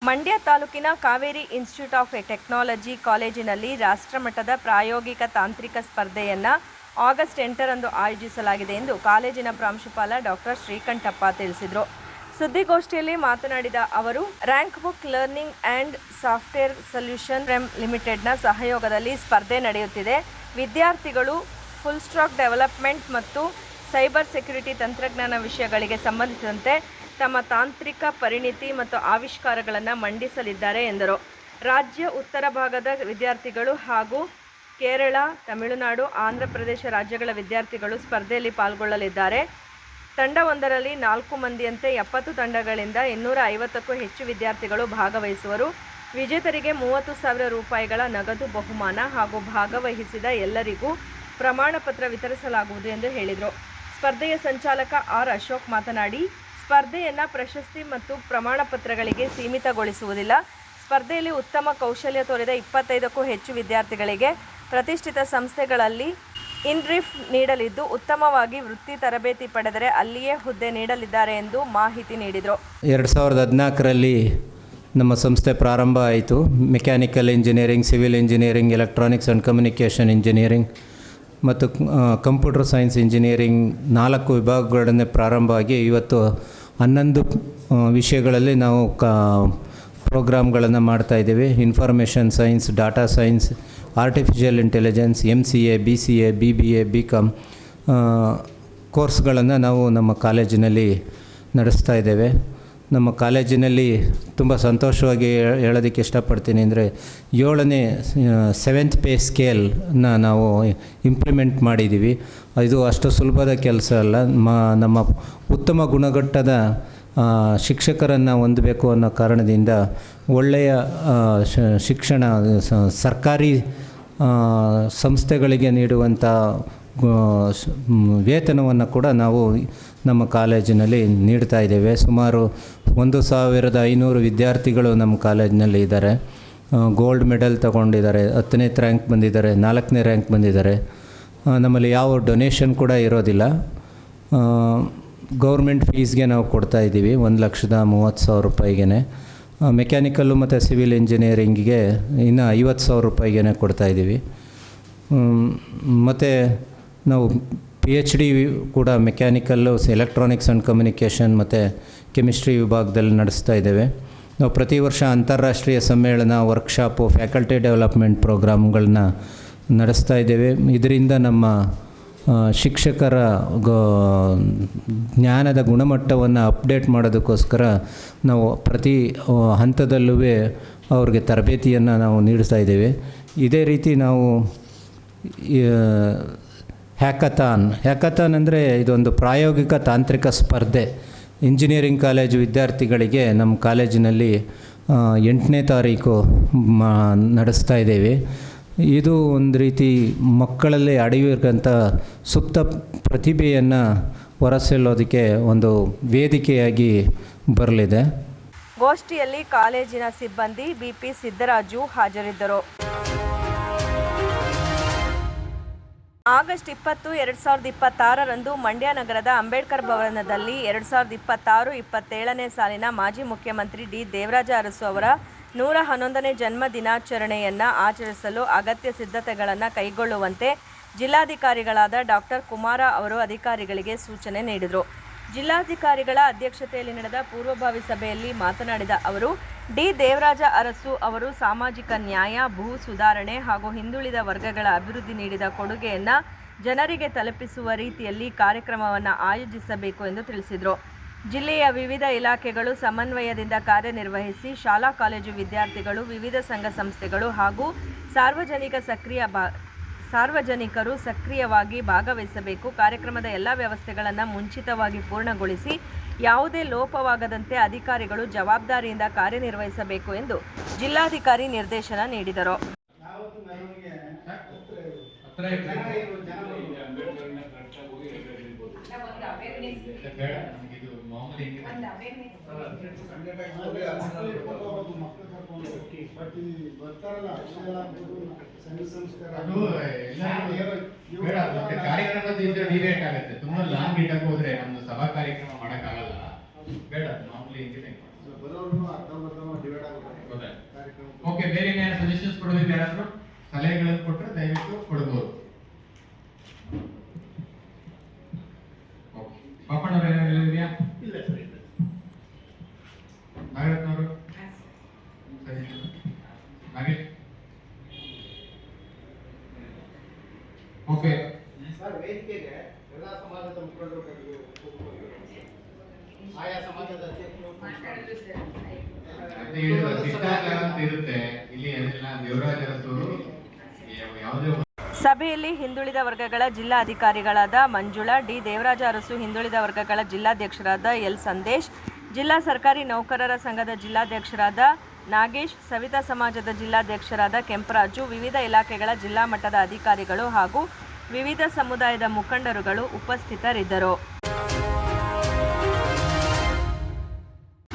ಮಂಡ್ಯ ತಾಲೂಕಿನ ಕಾವೇರಿ ಇನ್ಸ್ಟಿಟ್ಯೂಟ್ ಆಫ್ ಟೆಕ್ನಾಲಜಿ ಕಾಲೇಜಿನಲ್ಲಿ ರಾಷ್ಟ್ರಮಟ್ಟದ ಪ್ರಾಯೋಗಿಕ ತಾಂತ್ರಿಕ ಸ್ಪರ್ಧೆಯನ್ನು ಆಗಸ್ಟ್ 8ರಂದು ಆಯೋಜಿಸಲಾಗಿದೆ ಎಂದು ಕಾಲೇಜಿನ ಪ್ರಾಂಶುಪಾಲ ಡಾಕ್ಟರ್ ಶ್ರೀಕಂಠಪ್ಪ ತಿಳಿಸಿದರು. ಸುದ್ದಿಗೋಷ್ಠಿಯಲ್ಲಿ ಮಾತನಾಡಿದ ಅವರು, rank book learning and software solution ಪ್ರೆಮ್ ಲಿಮಿಟೆಡ್ನ ಸಹಯೋಗದಲ್ಲಿ ಸ್ಪರ್ಧೆ ನಡೆಯುತ್ತಿದೆ. ವಿದ್ಯಾರ್ಥಿಗಳು ಫುಲ್ ಸ್ಟಾಕ್ ಡೆವಲಪ್ಮೆಂಟ್ ಮತ್ತು ಸೈಬರ್ ಸೆಕ್ಯುರಿಟಿ ತಂತ್ರಜ್ಞಾನ ವಿಷಯಗಳಿಗೆ ಸಂಬಂಧಿಸಿದಂತೆ ತಮ್ಮ ತಾಂತ್ರಿಕ ಪರಿಣಿತಿ ಮತ್ತು ಆವಿಷ್ಕಾರಗಳನ್ನು ಮಂಡಿಸಲಿದ್ದಾರೆ ಎಂದರು. ರಾಜ್ಯ ಉತ್ತರ ಭಾಗದ ವಿದ್ಯಾರ್ಥಿಗಳು ಹಾಗೂ ಕೇರಳ, ತಮಿಳುನಾಡು, ಆಂಧ್ರ ಪ್ರದೇಶ ರಾಜ್ಯಗಳ ವಿದ್ಯಾರ್ಥಿಗಳು ಸ್ಪರ್ಧೆಯಲ್ಲಿ ಪಾಲ್ಗೊಳ್ಳಲಿದ್ದಾರೆ. ತಂಡವೊಂದರಲ್ಲಿ 4 ಮಂದಿಯಂತೆ 70 ತಂಡಗಳಿಂದ 250ಕ್ಕೂ ಹೆಚ್ಚು ವಿದ್ಯಾರ್ಥಿಗಳು ಭಾಗವಹಿಸುವರು. ವಿಜೇತರಿಗೆ 30,000 ರೂಪಾಯಿಗಳ ನಗದು ಬಹುಮಾನ ಹಾಗೂ ಭಾಗವಹಿಸಿದ ಎಲ್ಲರಿಗೂ ಪ್ರಮಾಣ ಪತ್ರ ವಿತರಿಸಲಾಗುವುದು ಎಂದು ಹೇಳಿದರು. ಸ್ಪರ್ಧೆಯ ಸಂಚಾಲಕ ಆರ್. ಅಶೋಕ್ ಮಾತನಾಡಿ, ಸ್ಪರ್ಧೆಯನ್ನು ಪ್ರಶಸ್ತಿ ಮತ್ತು ಪ್ರಮಾಣ ಪತ್ರಗಳಿಗೆ ಸೀಮಿತಗೊಳಿಸುವುದಿಲ್ಲ. ಸ್ಪರ್ಧೆಯಲ್ಲಿ ಉತ್ತಮ ಕೌಶಲ್ಯ ತೋರಿದ 25ಕ್ಕೂ ಹೆಚ್ಚು ವಿದ್ಯಾರ್ಥಿಗಳಿಗೆ ಪ್ರತಿಷ್ಠಿತ ಸಂಸ್ಥೆಗಳಲ್ಲಿ ಇನ್ರಿಫ್ ನೀಡಲಿದ್ದು, ಉತ್ತಮವಾಗಿ ವೃತ್ತಿ ತರಬೇತಿ ಪಡೆದರೆ ಅಲ್ಲಿಯೇ ಹುದ್ದೆ ನೀಡಲಿದ್ದಾರೆ ಎಂದು ಮಾಹಿತಿ ನೀಡಿದರು. 2014ರಲ್ಲಿ ನಮ್ಮ ಸಂಸ್ಥೆ ಪ್ರಾರಂಭ ಆಯಿತು. Mechanical engineering, civil engineering, electronics and communication engineering ಮತ್ತು ಕಂಪ್ಯೂಟರ್ ಸೈನ್ಸ್ ಇಂಜಿನಿಯರಿಂಗ್ 4 ವಿಭಾಗಗಳನ್ನೇ ಪ್ರಾರಂಭ ಆಗಿ ಇವತ್ತು 11 ವಿಷಯಗಳಲ್ಲಿ ನಾವು ಪ್ರೋಗ್ರಾಮ್ಗಳನ್ನು ಮಾಡ್ತಾಯಿದ್ದೀವಿ. Information science, data science, artificial intelligence, MCA, BCA, BBA, BCom ಕೋರ್ಸ್ಗಳನ್ನು ನಾವು ನಮ್ಮ ಕಾಲೇಜಿನಲ್ಲಿ ನಡೆಸ್ತಾ ಇದ್ದೇವೆ. ನಮ್ಮ ಕಾಲೇಜಿನಲ್ಲಿ ತುಂಬ ಸಂತೋಷವಾಗಿ ಹೇಳೋದಕ್ಕೆ ಇಷ್ಟಪಡ್ತೀನಿ ಅಂದರೆ 7ನೇ 7th ಪೇ ಸ್ಕೇಲ್ನ ನಾವು ಇಂಪ್ಲಿಮೆಂಟ್ ಮಾಡಿದ್ದೀವಿ. ಇದು ಅಷ್ಟು ಸುಲಭದ ಕೆಲಸ ಅಲ್ಲ. ನಮ್ಮ ಉತ್ತಮ ಗುಣಮಟ್ಟದ ಶಿಕ್ಷಕರನ್ನು ಹೊಂದಬೇಕು ಅನ್ನೋ ಕಾರಣದಿಂದ ಒಳ್ಳೆಯ ಶಿಕ್ಷಣ ಸರ್ಕಾರಿ ಸಂಸ್ಥೆಗಳಿಗೆ ನೀಡುವಂಥ ವೇತನವನ್ನು ಕೂಡ ನಾವು ನಮ್ಮ ಕಾಲೇಜಿನಲ್ಲಿ ನೀಡ್ತಾ ಇದ್ದೇವೆ. ಸುಮಾರು 1,500 ವಿದ್ಯಾರ್ಥಿಗಳು ನಮ್ಮ ಕಾಲೇಜಿನಲ್ಲಿ ಇದ್ದಾರೆ. ಗೋಲ್ಡ್ ಮೆಡಲ್ ತಗೊಂಡಿದ್ದಾರೆ, 10ನೇ ರ್ಯಾಂಕ್ ಬಂದಿದ್ದಾರೆ, 4ನೇ ರ್ಯಾಂಕ್ ಬಂದಿದ್ದಾರೆ. ನಮ್ಮಲ್ಲಿ ಯಾವ ಡೊನೇಷನ್ ಕೂಡ ಇರೋದಿಲ್ಲ. ಗೌರ್ಮೆಂಟ್ ಫೀಸ್ಗೆ ನಾವು ಕೊಡ್ತಾಯಿದ್ದೀವಿ 1,30,000 ರೂಪಾಯಿಗೆ. ಮೆಕ್ಯಾನಿಕಲ್ಲು ಮತ್ತು ಸಿವಿಲ್ ಇಂಜಿನಿಯರಿಂಗಿಗೆ ಇನ್ನು 50,000 ರೂಪಾಯಿಗೆ ಕೊಡ್ತಾಯಿದ್ದೀವಿ. ಮತ್ತು ನಾವು PhD ಕೂಡ ಮೆಕ್ಯಾನಿಕಲ್ಲು, ಎಲೆಕ್ಟ್ರಾನಿಕ್ಸ್ ಆ್ಯಂಡ್ ಕಮ್ಯುನಿಕೇಷನ್ ಮತ್ತು ಕೆಮಿಸ್ಟ್ರಿ ವಿಭಾಗದಲ್ಲಿ ನಡೆಸ್ತಾ ಇದ್ದೇವೆ. ನಾವು ಪ್ರತಿ ವರ್ಷ ಅಂತಾರಾಷ್ಟ್ರೀಯ ಸಮ್ಮೇಳನ, ವರ್ಕ್ಶಾಪು, ಫ್ಯಾಕಲ್ಟಿ ಡೆವಲಪ್ಮೆಂಟ್ ಪ್ರೋಗ್ರಾಮ್ಗಳನ್ನ ನಡೆಸ್ತಾ ಇದ್ದೇವೆ. ಇದರಿಂದ ನಮ್ಮ ಶಿಕ್ಷಕರ ಜ್ಞಾನದ ಗುಣಮಟ್ಟವನ್ನು ಅಪ್ಡೇಟ್ ಮಾಡೋದಕ್ಕೋಸ್ಕರ ನಾವು ಪ್ರತಿ ಹಂತದಲ್ಲೂ ಅವ್ರಿಗೆ ತರಬೇತಿಯನ್ನು ನಾವು ನೀಡ್ತಾ ಇದ್ದೇವೆ. ಇದೇ ರೀತಿ ನಾವು ಹ್ಯಾಕಥಾನ್ ಅಂದರೆ ಇದೊಂದು ಪ್ರಾಯೋಗಿಕ ತಾಂತ್ರಿಕ ಸ್ಪರ್ಧೆ ಇಂಜಿನಿಯರಿಂಗ್ ಕಾಲೇಜು ವಿದ್ಯಾರ್ಥಿಗಳಿಗೆ ನಮ್ಮ ಕಾಲೇಜಿನಲ್ಲಿ 8ನೇ ತಾರೀಕು ನಡೆಸ್ತಾ ಇದ್ದೇವೆ. ಇದು ಒಂದು ರೀತಿ ಮಕ್ಕಳಲ್ಲಿ ಅಡಗಿರ್ತಕ್ಕಂಥ ಸುಪ್ತ ಪ್ರತಿಭೆಯನ್ನು ಹೊರಸೆಲ್ಲೋದಕ್ಕೆ ಒಂದು ವೇದಿಕೆಯಾಗಿ ಬರಲಿದೆ. ಗೋಷ್ಠಿಯಲ್ಲಿ ಕಾಲೇಜಿನ ಸಿಬ್ಬಂದಿ ಬಿಪಿ ಸಿದ್ದರಾಜು ಹಾಜರಿದ್ದರು. ಆಗಸ್ಟ್ 20, 2026ರಂದು ಮಂಡ್ಯ ನಗರದ ಅಂಬೇಡ್ಕರ್ ಭವನದಲ್ಲಿ 2026-27ನೇ ಸಾಲಿನ ಮಾಜಿ ಮುಖ್ಯಮಂತ್ರಿ ಡಿ ದೇವರಾಜ ಅರಸು ಅವರ 111ನೇ ಜನ್ಮ ದಿನಾಚರಣೆಯನ್ನು ಆಚರಿಸಲು ಅಗತ್ಯ ಸಿದ್ಧತೆಗಳನ್ನು ಕೈಗೊಳ್ಳುವಂತೆ ಜಿಲ್ಲಾಧಿಕಾರಿಗಳಾದ ಡಾಕ್ಟರ್ ಕುಮಾರ ಅವರು ಅಧಿಕಾರಿಗಳಿಗೆ ಸೂಚನೆ ನೀಡಿದರು. ಜಿಲ್ಲಾಧಿಕಾರಿಗಳ ಅಧ್ಯಕ್ಷತೆಯಲ್ಲಿ ನಡೆದ ಪೂರ್ವಭಾವಿ ಸಭೆಯಲ್ಲಿ ಮಾತನಾಡಿದ ಅವರು, ಡಿ ದೇವರಾಜ ಅರಸು ಅವರು ಸಾಮಾಜಿಕ ನ್ಯಾಯ, ಭೂ ಸುಧಾರಣೆ ಹಾಗೂ ಹಿಂದುಳಿದ ವರ್ಗಗಳ ಅಭಿವೃದ್ಧಿ ನೀಡಿದ ಕೊಡುಗೆಯನ್ನು ಜನರಿಗೆ ತಲುಪಿಸುವ ರೀತಿಯಲ್ಲಿ ಕಾರ್ಯಕ್ರಮವನ್ನು ಆಯೋಜಿಸಬೇಕು ಎಂದು ತಿಳಿಸಿದರು. ಜಿಲ್ಲೆಯ ವಿವಿಧ ಇಲಾಖೆಗಳು ಸಮನ್ವಯದಿಂದ ಕಾರ್ಯನಿರ್ವಹಿಸಿ ಶಾಲಾ ಕಾಲೇಜು ವಿದ್ಯಾರ್ಥಿಗಳು, ವಿವಿಧ ಸಂಘ ಸಂಸ್ಥೆಗಳು ಹಾಗೂ ಸಾರ್ವಜನಿಕರು ಸಕ್ರಿಯವಾಗಿ ಭಾಗವಹಿಸಬೇಕು. ಕಾರ್ಯಕ್ರಮದ ಎಲ್ಲ ವ್ಯವಸ್ಥೆಗಳನ್ನು ಮುಂಚಿತವಾಗಿ ಪೂರ್ಣಗೊಳಿಸಿ ಯಾವುದೇ ಲೋಪವಾಗದಂತೆ ಅಧಿಕಾರಿಗಳು ಜವಾಬ್ದಾರಿಯಿಂದ ಕಾರ್ಯನಿರ್ವಹಿಸಬೇಕು ಎಂದು ಜಿಲ್ಲಾಧಿಕಾರಿ ನಿರ್ದೇಶನ ನೀಡಿದರು. ಡಿಬೇಟ್ ಆಗುತ್ತೆ. ತುಂಬಾ ಲಾಂಗ್ ಇಡಕ್ಕೆ ಹೋದ್ರೆ ನಮ್ದು ಸಭಾ ಕಾರ್ಯಕ್ರಮ ಮಾಡಕ್ಕಾಗಲ್ಲ. ಬೇಡ, ಮಾಮೂಲಿ ಓಕೆ. ಬೇರೆ ಏನಾದ್ರು ಸಜೆಷನ್ಸ್ ಕೊಡೋದಕ್ಕೆ ಯಾರಾದ್ರೂ ಸಲಹೆಗಳನ್ನು ಕೊಟ್ಟರೆ ದಯವಿಟ್ಟು ಕೊಡ್ಬೋದು. ಪಾಪಣ್ಣವ್ರು ಏನಾದ್ರು ಹೇಳಿದ್ಯಾ? ನಾಗರತ್ನವರು ನಾಗೇಶ್ ಓಕೆ. ವೇದಿಕೆಗೆ ಎಲ್ಲ ಸಮಾಜದ ಮುಖಂಡರು ಆಯಾ ಸಮಾಜದ ಇರುತ್ತೆ. ಇಲ್ಲಿ ದೇವರಾಜ ಅರಸು ಯಾವುದೇ ಸಭೆಯಲ್ಲಿ ಹಿಂದುಳಿದ ವರ್ಗಗಳ ಜಿಲ್ಲಾ ಅಧಿಕಾರಿಗಳಾದ ಮಂಜುಳಾ, ಡಿ ದೇವರಾಜ ಅರಸು, ಹಿಂದುಳಿದ ವರ್ಗಗಳ ಜಿಲ್ಲಾಧ್ಯಕ್ಷರಾದ ಎಲ್ ಸಂದೇಶ್, ಜಿಲ್ಲಾ ಸರ್ಕಾರಿ ನೌಕರರ ಸಂಘದ ಜಿಲ್ಲಾಧ್ಯಕ್ಷರಾದ ನಾಗೇಶ್, ಸವಿತಾ ಸಮಾಜದ ಜಿಲ್ಲಾಧ್ಯಕ್ಷರಾದ ಕೆಂಪರಾಜು, ವಿವಿಧ ಇಲಾಖೆಗಳ ಜಿಲ್ಲಾ ಮಟ್ಟದ ಅಧಿಕಾರಿಗಳು ಹಾಗೂ ವಿವಿಧ ಸಮುದಾಯದ ಮುಖಂಡರುಗಳು ಉಪಸ್ಥಿತರಿದ್ದರು.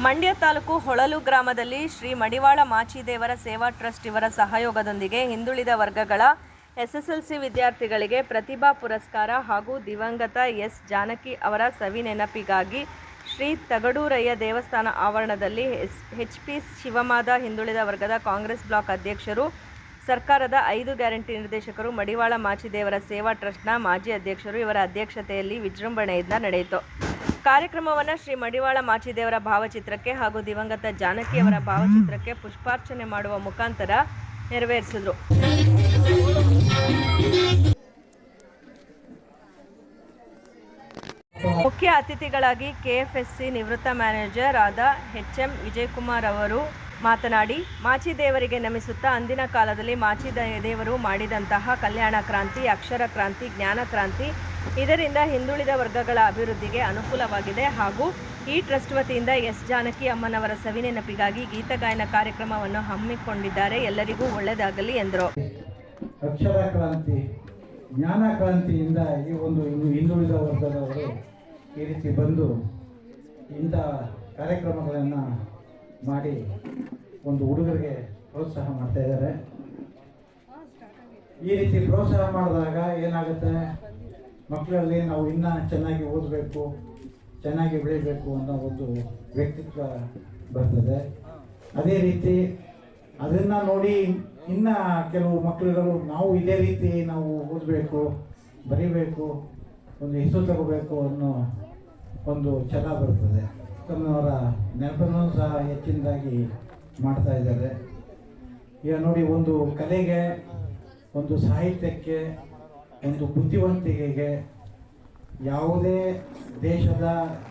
ಮಂಡ್ಯ ತಾಲೂಕು ಹೊಳಲು ಗ್ರಾಮದಲ್ಲಿ ಶ್ರೀ ಮಡಿವಾಳ ಮಾಚಿದೇವರ ಸೇವಾ ಟ್ರಸ್ಟ್ ಇವರ ಸಹಯೋಗದೊಂದಿಗೆ ಹಿಂದುಳಿದ ವರ್ಗಗಳ SSLC ವಿದ್ಯಾರ್ಥಿಗಳಿಗೆ ಪ್ರತಿಭಾ ಪುರಸ್ಕಾರ ಹಾಗೂ ದಿವಂಗತ ಎಸ್ ಜಾನಕಿ ಅವರ ಸವಿ ನೆನಪಿಗಾಗಿ ಶ್ರೀ ತಗಡೂರಯ್ಯ ದೇವಸ್ಥಾನ ಆವರಣದಲ್ಲಿ HP ಶಿವಮಾದ ಹಿಂದುಳಿದ ವರ್ಗದ ಕಾಂಗ್ರೆಸ್ ಬ್ಲಾಕ್ ಅಧ್ಯಕ್ಷರು, ಸರ್ಕಾರದ 5 ಗ್ಯಾರಂಟಿ ನಿರ್ದೇಶಕರು, ಮಡಿವಾಳ ಮಾಚಿದೇವರ ಸೇವಾ ಟ್ರಸ್ಟ್ನ ಮಾಜಿ ಅಧ್ಯಕ್ಷರು ಇವರ ಅಧ್ಯಕ್ಷತೆಯಲ್ಲಿ ವಿಜೃಂಭಣೆಯಿಂದ ನಡೆಯಿತು. ಕಾರ್ಯಕ್ರಮವನ್ನು ಶ್ರೀ ಮಡಿವಾಳ ಮಾಚಿದೇವರ ಭಾವಚಿತ್ರಕ್ಕೆ ಹಾಗೂ ದಿವಂಗತ ಜಾನಕಿಯವರ ಭಾವಚಿತ್ರಕ್ಕೆ ಪುಷ್ಪಾರ್ಚನೆ ಮಾಡುವ ಮುಖಾಂತರ ನೆರವೇರಿಸಿದರು. ಮುಖ್ಯ ಅತಿಥಿಗಳಾಗಿ KFSC ನಿವೃತ್ತ ಮ್ಯಾನೇಜರ್ ಆದ HM ವಿಜಯಕುಮಾರ್ ಅವರು ಮಾತನಾಡಿ, ಮಾಚಿದೇವರಿಗೆ ನಮಿಸುತ್ತಾ ಅಂದಿನ ಕಾಲದಲ್ಲಿ ಮಾಚಿದೇವರು ಮಾಡಿದಂತಹ ಕಲ್ಯಾಣ ಕ್ರಾಂತಿ, ಅಕ್ಷರ ಕ್ರಾಂತಿ, ಜ್ಞಾನ ಕ್ರಾಂತಿ, ಇದರಿಂದ ಹಿಂದುಳಿದ ವರ್ಗಗಳ ಅಭಿವೃದ್ಧಿಗೆ ಅನುಕೂಲವಾಗಿದೆ ಹಾಗೂ ಈ ಟ್ರಸ್ಟ್ ವತಿಯಿಂದ ಎಸ್ ಜಾನಕಿ ಅಮ್ಮನವರ ಸವಿನೆನಪಿಗಾಗಿ ಗೀತಗಾಯನ ಕಾರ್ಯಕ್ರಮವನ್ನು ಹಮ್ಮಿಕೊಂಡಿದ್ದಾರೆ. ಎಲ್ಲರಿಗೂ ಒಳ್ಳೆಯದಾಗಲಿ ಎಂದರು. ಅಕ್ಷರ ಕ್ರಾಂತಿ, ಜ್ಞಾನ ಕ್ರಾಂತಿಯಿಂದ ಈ ಒಂದು ಹಿಂದುಳಿದ ವರ್ಗದವರು ಈ ರೀತಿ ಬಂದು ಇಂಥ ಕಾರ್ಯಕ್ರಮಗಳನ್ನು ಮಾಡಿ ಒಂದು ಹುಡುಗರಿಗೆ ಪ್ರೋತ್ಸಾಹ ಮಾಡ್ತಾ ಇದ್ದಾರೆ. ಈ ರೀತಿ ಪ್ರೋತ್ಸಾಹ ಮಾಡಿದಾಗ ಏನಾಗುತ್ತೆ, ಮಕ್ಕಳಲ್ಲಿ ನಾವು ಇನ್ನೂ ಚೆನ್ನಾಗಿ ಓದಬೇಕು, ಚೆನ್ನಾಗಿ ಬೆಳೀಬೇಕು ಅನ್ನೋ ಒಂದು ವ್ಯಕ್ತಿತ್ವ ಬರ್ತದೆ. ಅದೇ ರೀತಿ ಅದನ್ನು ನೋಡಿ ಇನ್ನು ಕೆಲವು ಮಕ್ಕಳುಗಳು ನಾವು ಇದೇ ರೀತಿ ನಾವು ಓದಬೇಕು, ಬರೀಬೇಕು, ಒಂದು ಹೆಸರು ತಗೋಬೇಕು ಅನ್ನೋ ಒಂದು ಛಲ ಬರ್ತದೆ. ಅವರ ನೆನಪನ್ನು ಸಹ ಹೆಚ್ಚಿನದಾಗಿ ಮಾಡ್ತಾ ಇದ್ದಾರೆ. ಈಗ ನೋಡಿ, ಒಂದು ಕಲೆಗೆ, ಒಂದು ಸಾಹಿತ್ಯಕ್ಕೆ ಒಂದು ಬುದ್ಧಿವಂತಿಕೆಗೆ ಯಾವುದೇ ದೇಶದ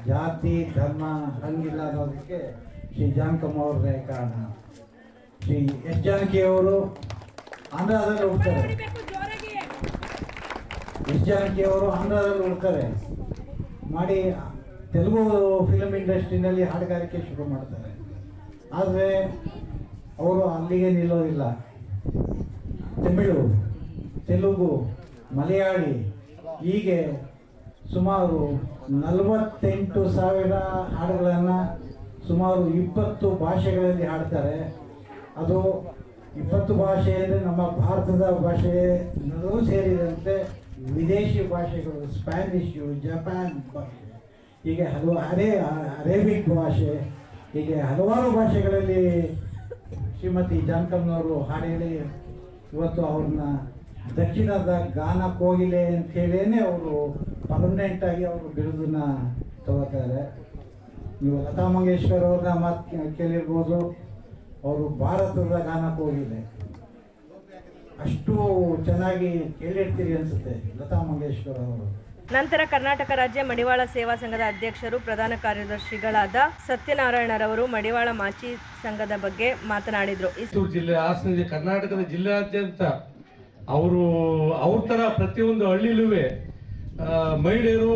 ಜಾತಿ ಧರ್ಮ ಹಂಗಿಲ್ಲ ಅನ್ನೋದಕ್ಕೆ ಶ್ರೀ ಜಾನಕಮ್ಮ ಅವರೇ ಕಾರಣ. ಶ್ರೀ ಎಸ್ ಜಾನಕಿಯವರು ಆಂಧ್ರದಲ್ಲಿ ಹುಡ್ತಾರೆ, ಎಸ್ ಜಾನಕಿಯವರು ಆಂಧ್ರದಲ್ಲಿ ಹುಡ್ತಾರೆ ಮಾಡಿ ತೆಲುಗು ಫಿಲ್ಮ್ ಇಂಡಸ್ಟ್ರಿನಲ್ಲಿ ಹಾಡುಗಾರಿಕೆ ಶುರು ಮಾಡ್ತಾರೆ. ಆದರೆ ಅವರು ಅಲ್ಲಿಗೆ ನಿಲ್ಲೋದಿಲ್ಲ. ತಮಿಳು, ತೆಲುಗು, ಮಲಯಾಳಿ ಹೀಗೆ ಸುಮಾರು 48,000 ಹಾಡುಗಳನ್ನು ಸುಮಾರು 20 ಭಾಷೆಗಳಲ್ಲಿ ಹಾಡ್ತಾರೆ. ಅದು 20 ಭಾಷೆ ಅಂದರೆ ನಮ್ಮ ಭಾರತದ ಭಾಷೆನೂ ಸೇರಿದಂತೆ ವಿದೇಶಿ ಭಾಷೆಗಳು, ಸ್ಪ್ಯಾನಿಷು, ಜಪಾನ್ ಭಾಷೆ, ಹೀಗೆ ಅರೇಬಿಕ್ ಭಾಷೆ, ಹೀಗೆ ಹಲವಾರು ಭಾಷೆಗಳಲ್ಲಿ ಶ್ರೀಮತಿ ಜಾನಕಮ್ಮನವರು ಹಾಡು ಹೇಳಿ ಇವತ್ತು ಅವ್ರನ್ನ ದಕ್ಷಿಣದ ಗಾನ ಕೋಗಿಲೆ ಅಂತೇಳೇ ಅವರು ಪರ್ಮನೆಂಟಾಗಿ ಅವರು ಬಿರುದನ್ನ ತಗೋತಾರೆ. ನೀವು ಲತಾ ಮಂಗೇಶ್ಕರ್ ಅವ್ರನ್ನ ಮಾತು ಕೇಳಿರ್ಬೋದು, ಅವರು ಭಾರತದ ಗಾನ ಕೋಗಿಲೆ. ಅಷ್ಟು ಚೆನ್ನಾಗಿ ಕೇಳಿರ್ತೀರಿ ಅನಿಸುತ್ತೆ ಲತಾ ಮಂಗೇಶ್ಕರ್ ಅವರು. ನಂತರ ಕರ್ನಾಟಕ ರಾಜ್ಯ ಮಡಿವಾಳ ಸೇವಾ ಸಂಘದ ಅಧ್ಯಕ್ಷರು ಪ್ರಧಾನ ಕಾರ್ಯದರ್ಶಿಗಳಾದ ಸತ್ಯನಾರಾಯಣರವರು ಮಡಿವಾಳ ಮಾಚಿ ಸಂಘದ ಬಗ್ಗೆ ಮಾತನಾಡಿದರು. ಜಿಲ್ಲೆ, ಹಾಸನ, ಕರ್ನಾಟಕದ ಜಿಲ್ಲೆಯಾದ್ಯಂತ ಅವ್ರ ಥರ ಪ್ರತಿಯೊಂದು ಹಳ್ಳಿಲೂ ಮಹಿಳೆಯರು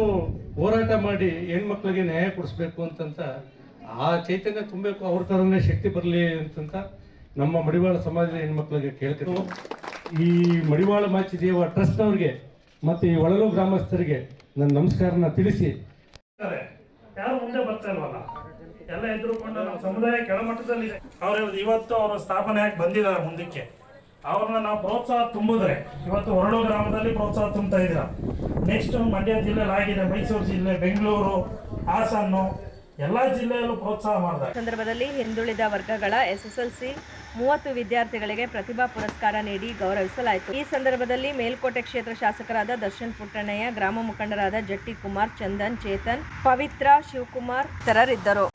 ಹೋರಾಟ ಮಾಡಿ ಹೆಣ್ಮಕ್ಳಿಗೆ ನ್ಯಾಯ ಕೊಡಿಸ್ಬೇಕು ಅಂತಂತ ಆ ಚೈತನ್ಯ ತುಂಬಬೇಕು, ಅವ್ರ ಥರನೇ ಶಕ್ತಿ ಬರಲಿ ಅಂತಂತ ನಮ್ಮ ಮಡಿವಾಳ ಸಮಾಜದ ಹೆಣ್ಮಕ್ಳಿಗೆ ಕೇಳ್ತೀವಿ. ಈ ಮಡಿವಾಳ ಮಾಚಿ ದೇವ ಟ್ರಸ್ಟ್ನವ್ರಿಗೆ ಮತ್ತು ಈ ಒಳಲು ಗ್ರಾಮಸ್ಥರಿಗೆ ನನ್ನ ನಮಸ್ಕಾರನ ತಿಳಿಸಿ. ಯಾರು ಮುಂದೆ ಬರ್ತಾ ಇಲ್ವಲ್ಲ, ಎಲ್ಲ ಎದುರುಕೊಂಡು ನಮ್ಮ ಸಮುದಾಯ ಕೆಳಮಟ್ಟದಲ್ಲಿದೆ. ಇವತ್ತು ಅವರ ಸ್ಥಾಪನೆಯಾಗಿ ಬಂದಿದ್ದಾರೆ ಮುಂದಕ್ಕೆ. ಅವ್ರನ್ನ ನಾವು ಪ್ರೋತ್ಸಾಹ ತುಂಬಿದ್ರೆ ಇವತ್ತು ಹೊರಳು ಗ್ರಾಮದಲ್ಲಿ ಪ್ರೋತ್ಸಾಹ ತುಂಬ್ತಾ ಇದ್ದೀರಾ. ನೆಕ್ಸ್ಟ್ ಮಂಡ್ಯ ಜಿಲ್ಲೆಯಲ್ಲಿ ಆಗಿದೆ, ಮೈಸೂರು ಜಿಲ್ಲೆ, ಬೆಂಗಳೂರು, ಹಾಸನ್ನು ಎಲ್ಲ ಜಿಲ್ಲೆಯಲ್ಲೂ ಪ್ರೋತ್ಸಾಹ ಮಾಡಿದ್ದಾರೆ. ಸಂದರ್ಭದಲ್ಲಿ ಹಿಂದುಳಿದ ವರ್ಗಗಳ SSLC 30 ವಿದ್ಯಾರ್ಥಿಗಳಿಗೆ ಪ್ರತಿಭಾ ಪುರಸ್ಕಾರ ನೀಡಿ ಗೌರವಿಸಲಾಯಿತು. ಈ ಸಂದರ್ಭದಲ್ಲಿ ಮೇಲ್ಕೋಟೆ ಕ್ಷೇತ್ರ ಶಾಸಕರಾದ ದರ್ಶನ್ ಪುಟ್ಟಣ್ಣಯ್ಯ, ಗ್ರಾಮ ಮುಖಂಡರಾದ ಜಟ್ಟಿ ಕುಮಾರ್, ಚಂದನ್, ಚೇತನ್, ಪವಿತ್ರ, ಶಿವಕುಮಾರ್ ಇತರರಿದ್ದರು.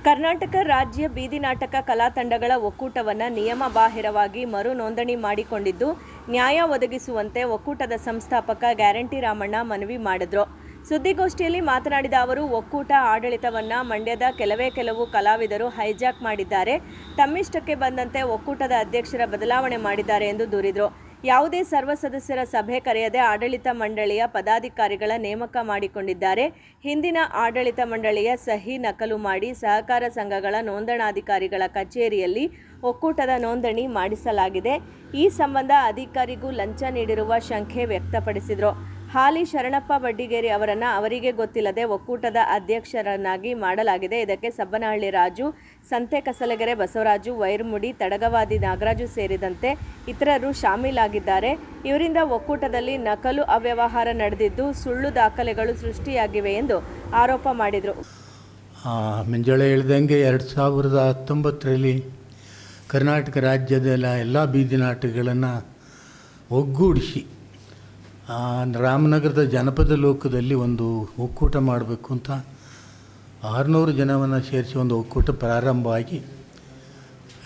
ಕರ್ನಾಟಕ ರಾಜ್ಯ ಬೀದಿ ನಾಟಕ ಕಲಾ ತಂಡಗಳ ಒಕ್ಕೂಟವನ್ನು ನಿಯಮಬಾಹಿರವಾಗಿ ಮರು ನೋಂದಣಿ ಮಾಡಿಕೊಂಡಿದ್ದು ನ್ಯಾಯ ಒದಗಿಸುವಂತೆ ಒಕ್ಕೂಟದ ಸಂಸ್ಥಾಪಕ ಗ್ಯಾರಂಟಿ ರಾಮಣ್ಣ ಮನವಿ ಮಾಡಿದರು. ಸುದ್ದಿಗೋಷ್ಠಿಯಲ್ಲಿ ಮಾತನಾಡಿದ ಅವರು, ಒಕ್ಕೂಟ ಆಡಳಿತವನ್ನು ಮಂಡ್ಯದ ಕೆಲವು ಕಲಾವಿದರು ಹೈಜಾಕ್ ಮಾಡಿದ್ದಾರೆ, ತಮ್ಮಿಷ್ಟಕ್ಕೆ ಬಂದಂತೆ ಒಕ್ಕೂಟದ ಅಧ್ಯಕ್ಷರ ಬದಲಾವಣೆ ಮಾಡಿದ್ದಾರೆ ಎಂದು ದೂರಿದರು. ಯಾವುದೇ ಸರ್ವ ಸದಸ್ಯರ ಸಭೆ ಕರೆಯದೆ ಆಡಳಿತ ಮಂಡಳಿಯ ಪದಾಧಿಕಾರಿಗಳ ನೇಮಕ ಮಾಡಿಕೊಂಡಿದ್ದಾರೆ. ಹಿಂದಿನ ಆಡಳಿತ ಮಂಡಳಿಯ ಸಹಿ ನಕಲು ಮಾಡಿ ಸಹಕಾರ ಸಂಘಗಳ ನೋಂದಣಾಧಿಕಾರಿಗಳ ಕಚೇರಿಯಲ್ಲಿ ಒಕ್ಕೂಟದ ನೋಂದಣಿ ಮಾಡಿಸಲಾಗಿದೆ. ಈ ಸಂಬಂಧ ಅಧಿಕಾರಿಗೂ ಲಂಚ ನೀಡಿರುವ ಶಂಕೆ ವ್ಯಕ್ತಪಡಿಸಿದರು. ಹಾಲಿ ಶರಣಪ್ಪ ಬಡ್ಡಿಗೇರಿ ಅವರನ್ನು ಅವರಿಗೆ ಗೊತ್ತಿಲ್ಲದೆ ಒಕ್ಕೂಟದ ಅಧ್ಯಕ್ಷರನ್ನಾಗಿ ಮಾಡಲಾಗಿದೆ. ಇದಕ್ಕೆ ಸಬ್ಬನಹಳ್ಳಿ ರಾಜು, ಸಂತೆ ಕಸಲಗೆರೆ ಬಸವರಾಜು, ವೈರ್ಮುಡಿ, ತಡಗವಾದಿ ನಾಗರಾಜು ಸೇರಿದಂತೆ ಇತರರು ಶಾಮೀಲಾಗಿದ್ದಾರೆ. ಇವರಿಂದ ಒಕ್ಕೂಟದಲ್ಲಿ ನಕಲು ಅವ್ಯವಹಾರ ನಡೆದಿದ್ದು ಸುಳ್ಳು ದಾಖಲೆಗಳು ಸೃಷ್ಟಿಯಾಗಿವೆ ಎಂದು ಆರೋಪ ಮಾಡಿದರು. ಮಂಜುಳಾ ಹೇಳ್ದಂಗೆ 2019ರಲ್ಲಿ ಕರ್ನಾಟಕ ರಾಜ್ಯದ ಎಲ್ಲ ಬೀದಿ ನಾಟಕಗಳನ್ನು ಒಗ್ಗೂಡಿಸಿ ರಾಮನಗರದ ಜನಪದ ಲೋಕದಲ್ಲಿ ಒಂದು ಒಕ್ಕೂಟ ಮಾಡಬೇಕು ಅಂತ 600 ಜನವನ್ನು ಸೇರಿಸಿ ಒಂದು ಒಕ್ಕೂಟ ಪ್ರಾರಂಭವಾಗಿ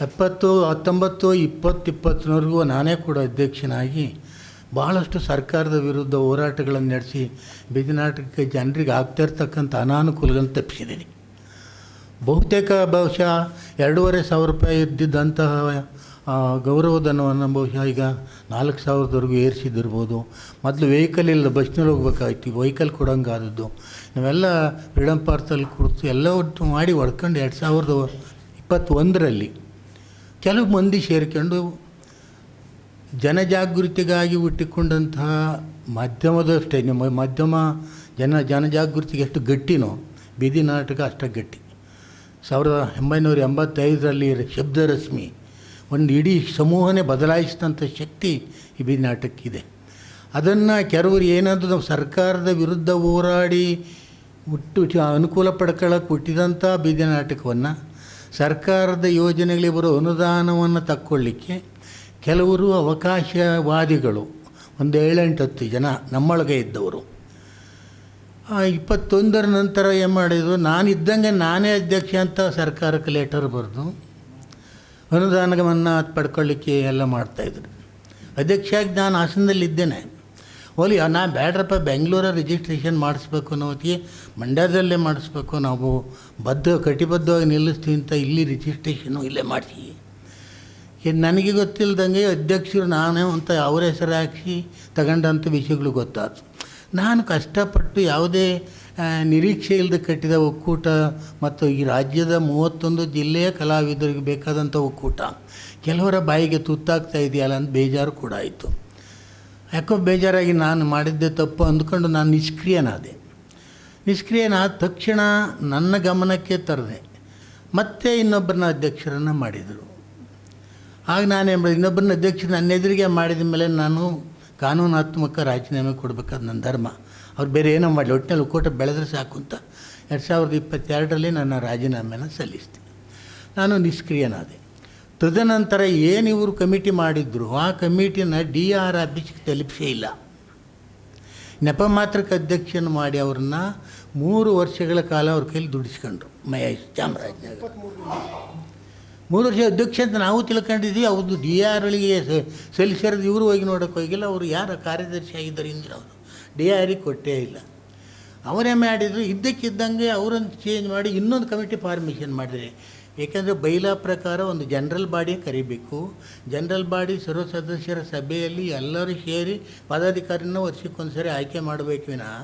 19, 20, 21ವರೆಗೂ ನಾನೇ ಕೂಡ ಅಧ್ಯಕ್ಷನಾಗಿ ಭಾಳಷ್ಟು ಸರ್ಕಾರದ ವಿರುದ್ಧ ಹೋರಾಟಗಳನ್ನು ನಡೆಸಿ ಬೀದಿ ನಾಟಕಕ್ಕೆ ಜನರಿಗೆ ಆಗ್ತಾ ಇರ್ತಕ್ಕಂಥ ಅನಾನುಕೂಲಗಳನ್ನು ತಪ್ಪಿಸಿದ್ದೀನಿ. ಬಹುಶಃ 2,500 ರೂಪಾಯಿ ಇದ್ದಿದ್ದಂತಹ ಗೌರವಧನವನ್ನು ಬಹುಶಃ ಈಗ 4,000ವರೆಗೂ ಏರಿಸಿದಿರ್ಬೋದು. ಮೊದಲು ವೆಹಿಕಲ್ ಇಲ್ಲ, ಬಸ್ನಲ್ಲಿ ಹೋಗ್ಬೇಕಾಯ್ತು, ಈಗ ವೆಹಿಕಲ್ ಕೊಡೋಂಗಾದದ್ದು. ನಾವೆಲ್ಲ ಫ್ರೀಡಮ್ ಪಾರ್ಸಲ್ಲಿ ಕೊಡ್ತು ಎಲ್ಲ ಒಟ್ಟು ಮಾಡಿ ಹೊಡ್ಕೊಂಡು 2021ರಲ್ಲಿ ಕೆಲವು ಮಂದಿ ಸೇರಿಕೊಂಡು ಜನಜಾಗೃತಿಗಾಗಿ ಹುಟ್ಟಿಕೊಂಡಂತಹ ಮಾಧ್ಯಮದಷ್ಟೇ ಮಾಧ್ಯಮ ಜನಜಾಗೃತಿಗೆ ಎಷ್ಟು ಗಟ್ಟಿನೋ ಬೀದಿ ನಾಟಕ ಅಷ್ಟೇ ಗಟ್ಟಿ. 1985ರಲ್ಲಿ ಶಬ್ದರಶ್ಮಿ ಒಂದು ಇಡೀ ಸಮೂಹನೇ ಬದಲಾಯಿಸಿದಂಥ ಶಕ್ತಿ ಈ ಬೀದಿ ನಾಟಕ್ಕಿದೆ. ಅದನ್ನು ಕೆಲವರು ಏನಾದರೂ ನಾವು ಸರ್ಕಾರದ ವಿರುದ್ಧ ಹೋರಾಡಿ ಅನುಕೂಲ ಪಡ್ಕೊಳ್ಳೋಕೆ ಹುಟ್ಟಿದಂಥ ಬೀದಿ ನಾಟಕವನ್ನು ಸರ್ಕಾರದ ಯೋಜನೆಗಳಿಗೆ ಬರೋ ಅನುದಾನವನ್ನು ತಕ್ಕೊಳ್ಳಿಕ್ಕೆ ಕೆಲವರು ಅವಕಾಶವಾದಿಗಳು ಒಂದು 7-8 ಜನ ನಮ್ಮೊಳಗೆ ಇದ್ದವರು 21ರ ನಂತರ ಏನು ಮಾಡಿದರು, ನಾನಿದ್ದಂಗೆ ನಾನೇ ಅಧ್ಯಕ್ಷ ಅಂತ ಸರ್ಕಾರಕ್ಕೆ ಲೆಟರ್ ಬರೆದು ಅನುದಾನವನ್ನು ಪಡ್ಕೊಳ್ಳಿಕ್ಕೆ ಎಲ್ಲ ಮಾಡ್ತಾಯಿದ್ರು. ಅಧ್ಯಕ್ಷರಾಗಿ ನಾನು ಹಾಸನದಲ್ಲಿದ್ದೇನೆ. ಓಲಿ ನಾನು ಬೇಡ್ರಪ್ಪ ಬೆಂಗಳೂರ ರಿಜಿಸ್ಟ್ರೇಷನ್ ಮಾಡಿಸ್ಬೇಕು ಅನ್ನೋ ಹೊತ್ತಿಗೆ ಮಂಡ್ಯದಲ್ಲೇ ಮಾಡಿಸ್ಬೇಕು, ನಾವು ಕಟಿಬದ್ಧವಾಗಿ ನಿಲ್ಲಿಸ್ತೀವಿ ಅಂತ ಇಲ್ಲಿ ರಿಜಿಸ್ಟ್ರೇಷನ್ನು ಇಲ್ಲೇ ಮಾಡಿಸಿ. ನನಗೆ ಗೊತ್ತಿಲ್ಲದಂಗೆ ಅಧ್ಯಕ್ಷರು ನಾನೇ ಅಂತ ಅವ್ರ ಹೆಸರು ಹಾಕಿ ತಗೊಂಡಂಥ ವಿಷಯಗಳು ಗೊತ್ತಾಯ್ತು. ನಾನು ಕಷ್ಟಪಟ್ಟು ಯಾವುದೇ ನಿರೀಕ್ಷೆ ಇಲ್ಲದೆ ಕಟ್ಟಿದ ಒಕ್ಕೂಟ ಮತ್ತು ಈ ರಾಜ್ಯದ 31 ಜಿಲ್ಲೆಯ ಕಲಾವಿದರಿಗೆ ಬೇಕಾದಂಥ ಒಕ್ಕೂಟ ಕೆಲವರ ಬಾಯಿಗೆ ತುತ್ತಾಗ್ತಾ ಇದೆಯಲ್ಲ ಅಂತ ಬೇಜಾರು ಕೂಡ ಆಯಿತು. ಯಾಕೋ ಬೇಜಾರಾಗಿ ನಾನು ಮಾಡಿದ್ದೆ ತಪ್ಪು ಅಂದ್ಕೊಂಡು ನಾನು ನಿಷ್ಕ್ರಿಯನಾದ ತಕ್ಷಣ ನನ್ನ ಗಮನಕ್ಕೆ ತರದೆ ಮತ್ತೆ ಇನ್ನೊಬ್ಬರನ್ನ ಅಧ್ಯಕ್ಷರನ್ನು ಮಾಡಿದರು. ಆಗ ನಾನೇನು ಇನ್ನೊಬ್ಬರನ್ನ ಅಧ್ಯಕ್ಷರು ನನ್ನ ಎದುರಿಗೆ ಮಾಡಿದ ಮೇಲೆ ನಾನು ಕಾನೂನಾತ್ಮಕ ರಾಜೀನಾಮೆ ಕೊಡಬೇಕಾದ ನನ್ನ ಧರ್ಮ. ಅವ್ರು ಬೇರೆ ಏನೋ ಮಾಡಲಿ, ಒಟ್ಟಿನಲ್ಲಿ ಒಕ್ಕೂಟ ಬೆಳೆದ್ರೆ ಸಾಕು ಅಂತ 2022ರಲ್ಲಿ ನನ್ನ ರಾಜೀನಾಮೆನ ಸಲ್ಲಿಸ್ತೀನಿ. ನಾನು ನಿಷ್ಕ್ರಿಯನಾದೆ. ತದನಂತರ ಏನು ಇವರು ಕಮಿಟಿ ಮಾಡಿದ್ರು ಆ ಕಮಿಟಿನ DR ಆಫೀಸ್ಗೆ ತಲುಪಿಸೇ ಇಲ್ಲ. ನೆಪ ಮಾತ್ರಕ್ಕೆ ಅಧ್ಯಕ್ಷನ ಮಾಡಿ ಅವ್ರನ್ನ 3 ವರ್ಷಗಳ ಕಾಲ ಅವ್ರ ಕೈಲಿ ದುಡಿಸ್ಕೊಂಡ್ರು. ಮಹೇಶ್ ಚಾಮರಾಜನಗರ 3 ವರ್ಷ ಅಧ್ಯಕ್ಷ ಅಂತ ನಾವು ತಿಳ್ಕೊಂಡಿದ್ವಿ. ಅವ್ರದ್ದು DRಗಳಿಗೆ ಸಲ್ಲಿಸಿರೋದು ಇವರು ಹೋಗಿ ನೋಡೋಕ್ಕೆ ಹೋಗಿಲ್ಲ. ಅವರು ಯಾರು ಕಾರ್ಯದರ್ಶಿ ಆಗಿದ್ದಾರೆ ಹಿಂದಿನ ಅವರು DRಗೆ ಕೊಟ್ಟೇ ಇಲ್ಲ. ಅವರೇ ಮಾಡಿದರು. ಇದ್ದಕ್ಕಿದ್ದಂಗೆ ಅವರನ್ನು ಚೇಂಜ್ ಮಾಡಿ ಇನ್ನೊಂದು ಕಮಿಟಿ ಫಾರ್ಮೇಷನ್ ಮಾಡಿದರೆ, ಏಕೆಂದರೆ ಬೈಲಾ ಪ್ರಕಾರ ಒಂದು ಜನರಲ್ ಬಾಡಿ ಕರಿಬೇಕು. ಜನರಲ್ ಬಾಡಿ ಸರ್ವ ಸದಸ್ಯರ ಸಭೆಯಲ್ಲಿ ಎಲ್ಲರೂ ಸೇರಿ ಪದಾಧಿಕಾರಿನ ವರ್ಷಕ್ಕೊಂದು ಸರಿ ಆಯ್ಕೆ ಮಾಡಬೇಕು ವಿನಃ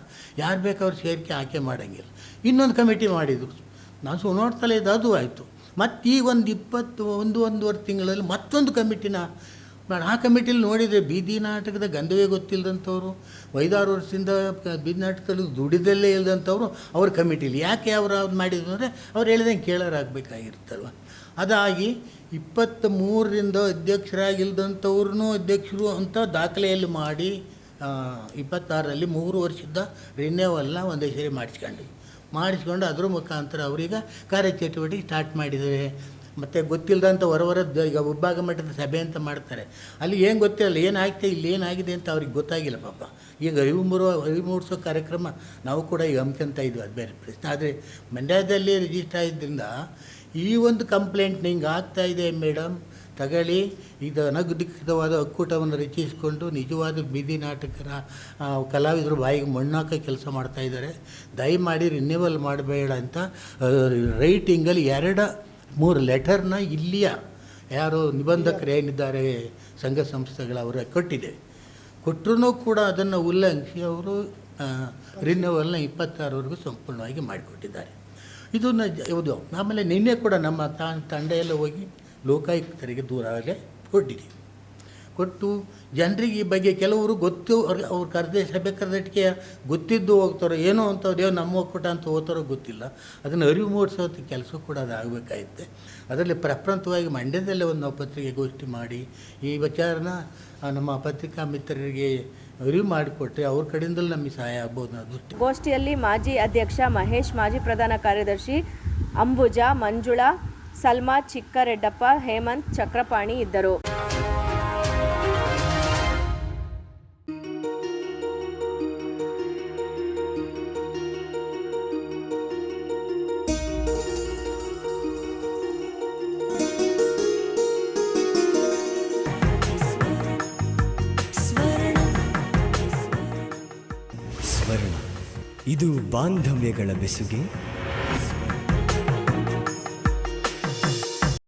ಯಾರು ಬೇಕು ಅವ್ರು ಸೇರಿಕೆ ಆಯ್ಕೆ ಮಾಡೋಂಗಿಲ್ಲ. ಇನ್ನೊಂದು ಕಮಿಟಿ ಮಾಡಿದರು. ನಾವು ನೋಡ್ತಲೇ ಇದು ಅದು ಆಯಿತು. ಮತ್ತು ಈಗ ಒಂದು 21 ತಿಂಗಳಲ್ಲಿ ಮತ್ತೊಂದು ಕಮಿಟಿನ ಆ ಕಮಿಟಿಲಿ ನೋಡಿದರೆ ಬೀದಿ ನಾಟಕದ ಗಂಧವೇ ಗೊತ್ತಿಲ್ಲದಂಥವ್ರು, 5-6 ವರ್ಷದಿಂದ ಬೀದಿ ನಾಟಕದಲ್ಲಿ ದುಡಿದಲ್ಲೇ ಇಲ್ಲದಂಥವ್ರು ಅವ್ರ ಕಮಿಟಿಲಿ ಯಾಕೆ ಅವ್ರು ಮಾಡಿದ್ರು ಅಂದರೆ ಅವ್ರು ಹೇಳಿದಂಗೆ ಕೇಳೋರಾಗಬೇಕಾಗಿರುತ್ತಲ್ವ. ಅದಾಗಿ 23ರಿಂದ ಅಧ್ಯಕ್ಷರಾಗಿಲ್ದಂಥವ್ರನ್ನೂ ಅಧ್ಯಕ್ಷರು ಅಂತ ದಾಖಲೆಯಲ್ಲಿ ಮಾಡಿ 26ರಲ್ಲಿ 3 ವರ್ಷದ ರಿನ್ಯೂವಲ್ನ ಒಂದೇ ಸರಿ ಮಾಡಿಸ್ಕೊಂಡು ಅದ್ರ ಮುಖಾಂತರ ಅವರೀಗ ಕಾರ್ಯಚಟುವಟಿಕೆ ಸ್ಟಾರ್ಟ್ ಮಾಡಿದ್ದಾರೆ. ಮತ್ತು ಗೊತ್ತಿಲ್ಲದಂಥ ಹೊರವರದ್ದು ಈಗ ವಿಭಾಗ ಮಟ್ಟದ ಸಭೆ ಅಂತ ಮಾಡ್ತಾರೆ. ಅಲ್ಲಿ ಏನು ಗೊತ್ತಿರಲ್ಲ, ಏನಾಗ್ತದೆ ಇಲ್ಲಿ ಏನಾಗಿದೆ ಅಂತ ಅವ್ರಿಗೆ ಗೊತ್ತಾಗಿಲ್ಲ ಪಾಪ. ಈಗ ಅರಿವು ಮೂಡಿಸೋ ಕಾರ್ಯಕ್ರಮ ನಾವು ಕೂಡ ಈಗ ಹಮ್ಮಿಕೊಂತ ಇದ್ವಿ, ಅದು ಬೇರೆ ಪ್ರಶ್ನೆ. ಆದರೆ ಮಂಡ್ಯದಲ್ಲಿ ರಿಜಿಸ್ಟರ್ ಆಗಿದ್ದರಿಂದ ಈ ಒಂದು ಕಂಪ್ಲೇಂಟ್ ಹಿಂಗೆ ಆಗ್ತಾಯಿದೆ ಮೇಡಮ್, ತಗೊಳ್ಳಿ, ಇದು ಅನಧಿಕೃತವಾದ ಒಕ್ಕೂಟವನ್ನು ರಚಿಸಿಕೊಂಡು ನಿಜವಾದ ಬೀದಿ ನಾಟಕರ ಕಲಾವಿದರು ಬಾಯಿಗೆ ಮಣ್ಣಾಕ ಕೆಲಸ ಮಾಡ್ತಾಯಿದ್ದಾರೆ, ದಯಮಾಡಿ ರಿನ್ಯೂವಲ್ ಮಾಡಬೇಡ ಅಂತ ರೈಟಿಂಗಲ್ಲಿ 2-3 ಲೆಟರ್ನ ಇಲ್ಲಿಯ ಯಾರು ನಿಬಂಧಕರು ಏನಿದ್ದಾರೆ ಸಂಘ ಸಂಸ್ಥೆಗಳವರ ಕೊಟ್ಟರೂ ಕೂಡ ಅದನ್ನು ಉಲ್ಲಂಘಿಸಿ ಅವರು ರಿನ್ಯೂವಲ್ನ 26ವರೆಗೂ ಸಂಪೂರ್ಣವಾಗಿ ಮಾಡಿಕೊಟ್ಟಿದ್ದಾರೆ. ಇದು ಆಮೇಲೆ ನಿನ್ನೆ ಕೂಡ ನಮ್ಮ ತಂಡ ಎಲ್ಲ ಹೋಗಿ ಲೋಕಾಯುಕ್ತರಿಗೆ ದೂರಾಗೆ ಕೊಟ್ಟು ಜನರಿಗೆ ಈ ಬಗ್ಗೆ ಕೆಲವರು ಗೊತ್ತು ಅವ್ರು ಸಭೆ ಕರೆದಟ್ಟಿಗೆ ಗೊತ್ತಿದ್ದು ಹೋಗ್ತಾರೋ ಏನೋ ಅಂಥದ್ದು ನಮ್ಮ ಒಕ್ಕೂಟ ಅಂತ ಹೋಗ್ತಾರೋ ಗೊತ್ತಿಲ್ಲ. ಅದನ್ನು ಅರಿವು ಮೂಡಿಸೋದು ಕೆಲಸ ಕೂಡ ಅದು ಆಗಬೇಕಾಗುತ್ತೆ. ಅದರಲ್ಲಿ ಪ್ರಪ್ರಥಮವಾಗಿ ಮಂಡ್ಯದಲ್ಲೇ ಒಂದು ನಾವು ಪತ್ರಿಕೆಗೋಷ್ಠಿ ಮಾಡಿ ಈ ವಿಚಾರನ ನಮ್ಮ ಪತ್ರಿಕಾ ಮಿತ್ರರಿಗೆ ಅರಿವು ಮಾಡಿಕೊಟ್ರೆ ಅವ್ರ ಕಡೆಯಿಂದಲೂ ನಮಗೆ ಸಹಾಯ ಆಗ್ಬೋದು ಅನ್ನೋದು. ಗೋಷ್ಠಿಯಲ್ಲಿ ಮಾಜಿ ಅಧ್ಯಕ್ಷ ಮಹೇಶ್, ಮಾಜಿ ಪ್ರಧಾನ ಕಾರ್ಯದರ್ಶಿ ಅಂಬುಜಾ, ಮಂಜುಳಾ, ಸಲ್ಮಾ, ಚಿಕ್ಕರೆಡ್ಡಪ್ಪ, ಹೇಮಂತ್, ಚಕ್ರಪಾಣಿ ಇದ್ದರು. ಇದು ಬಾಂಧವ್ಯಗಳ ಬೆಸುಗೆ,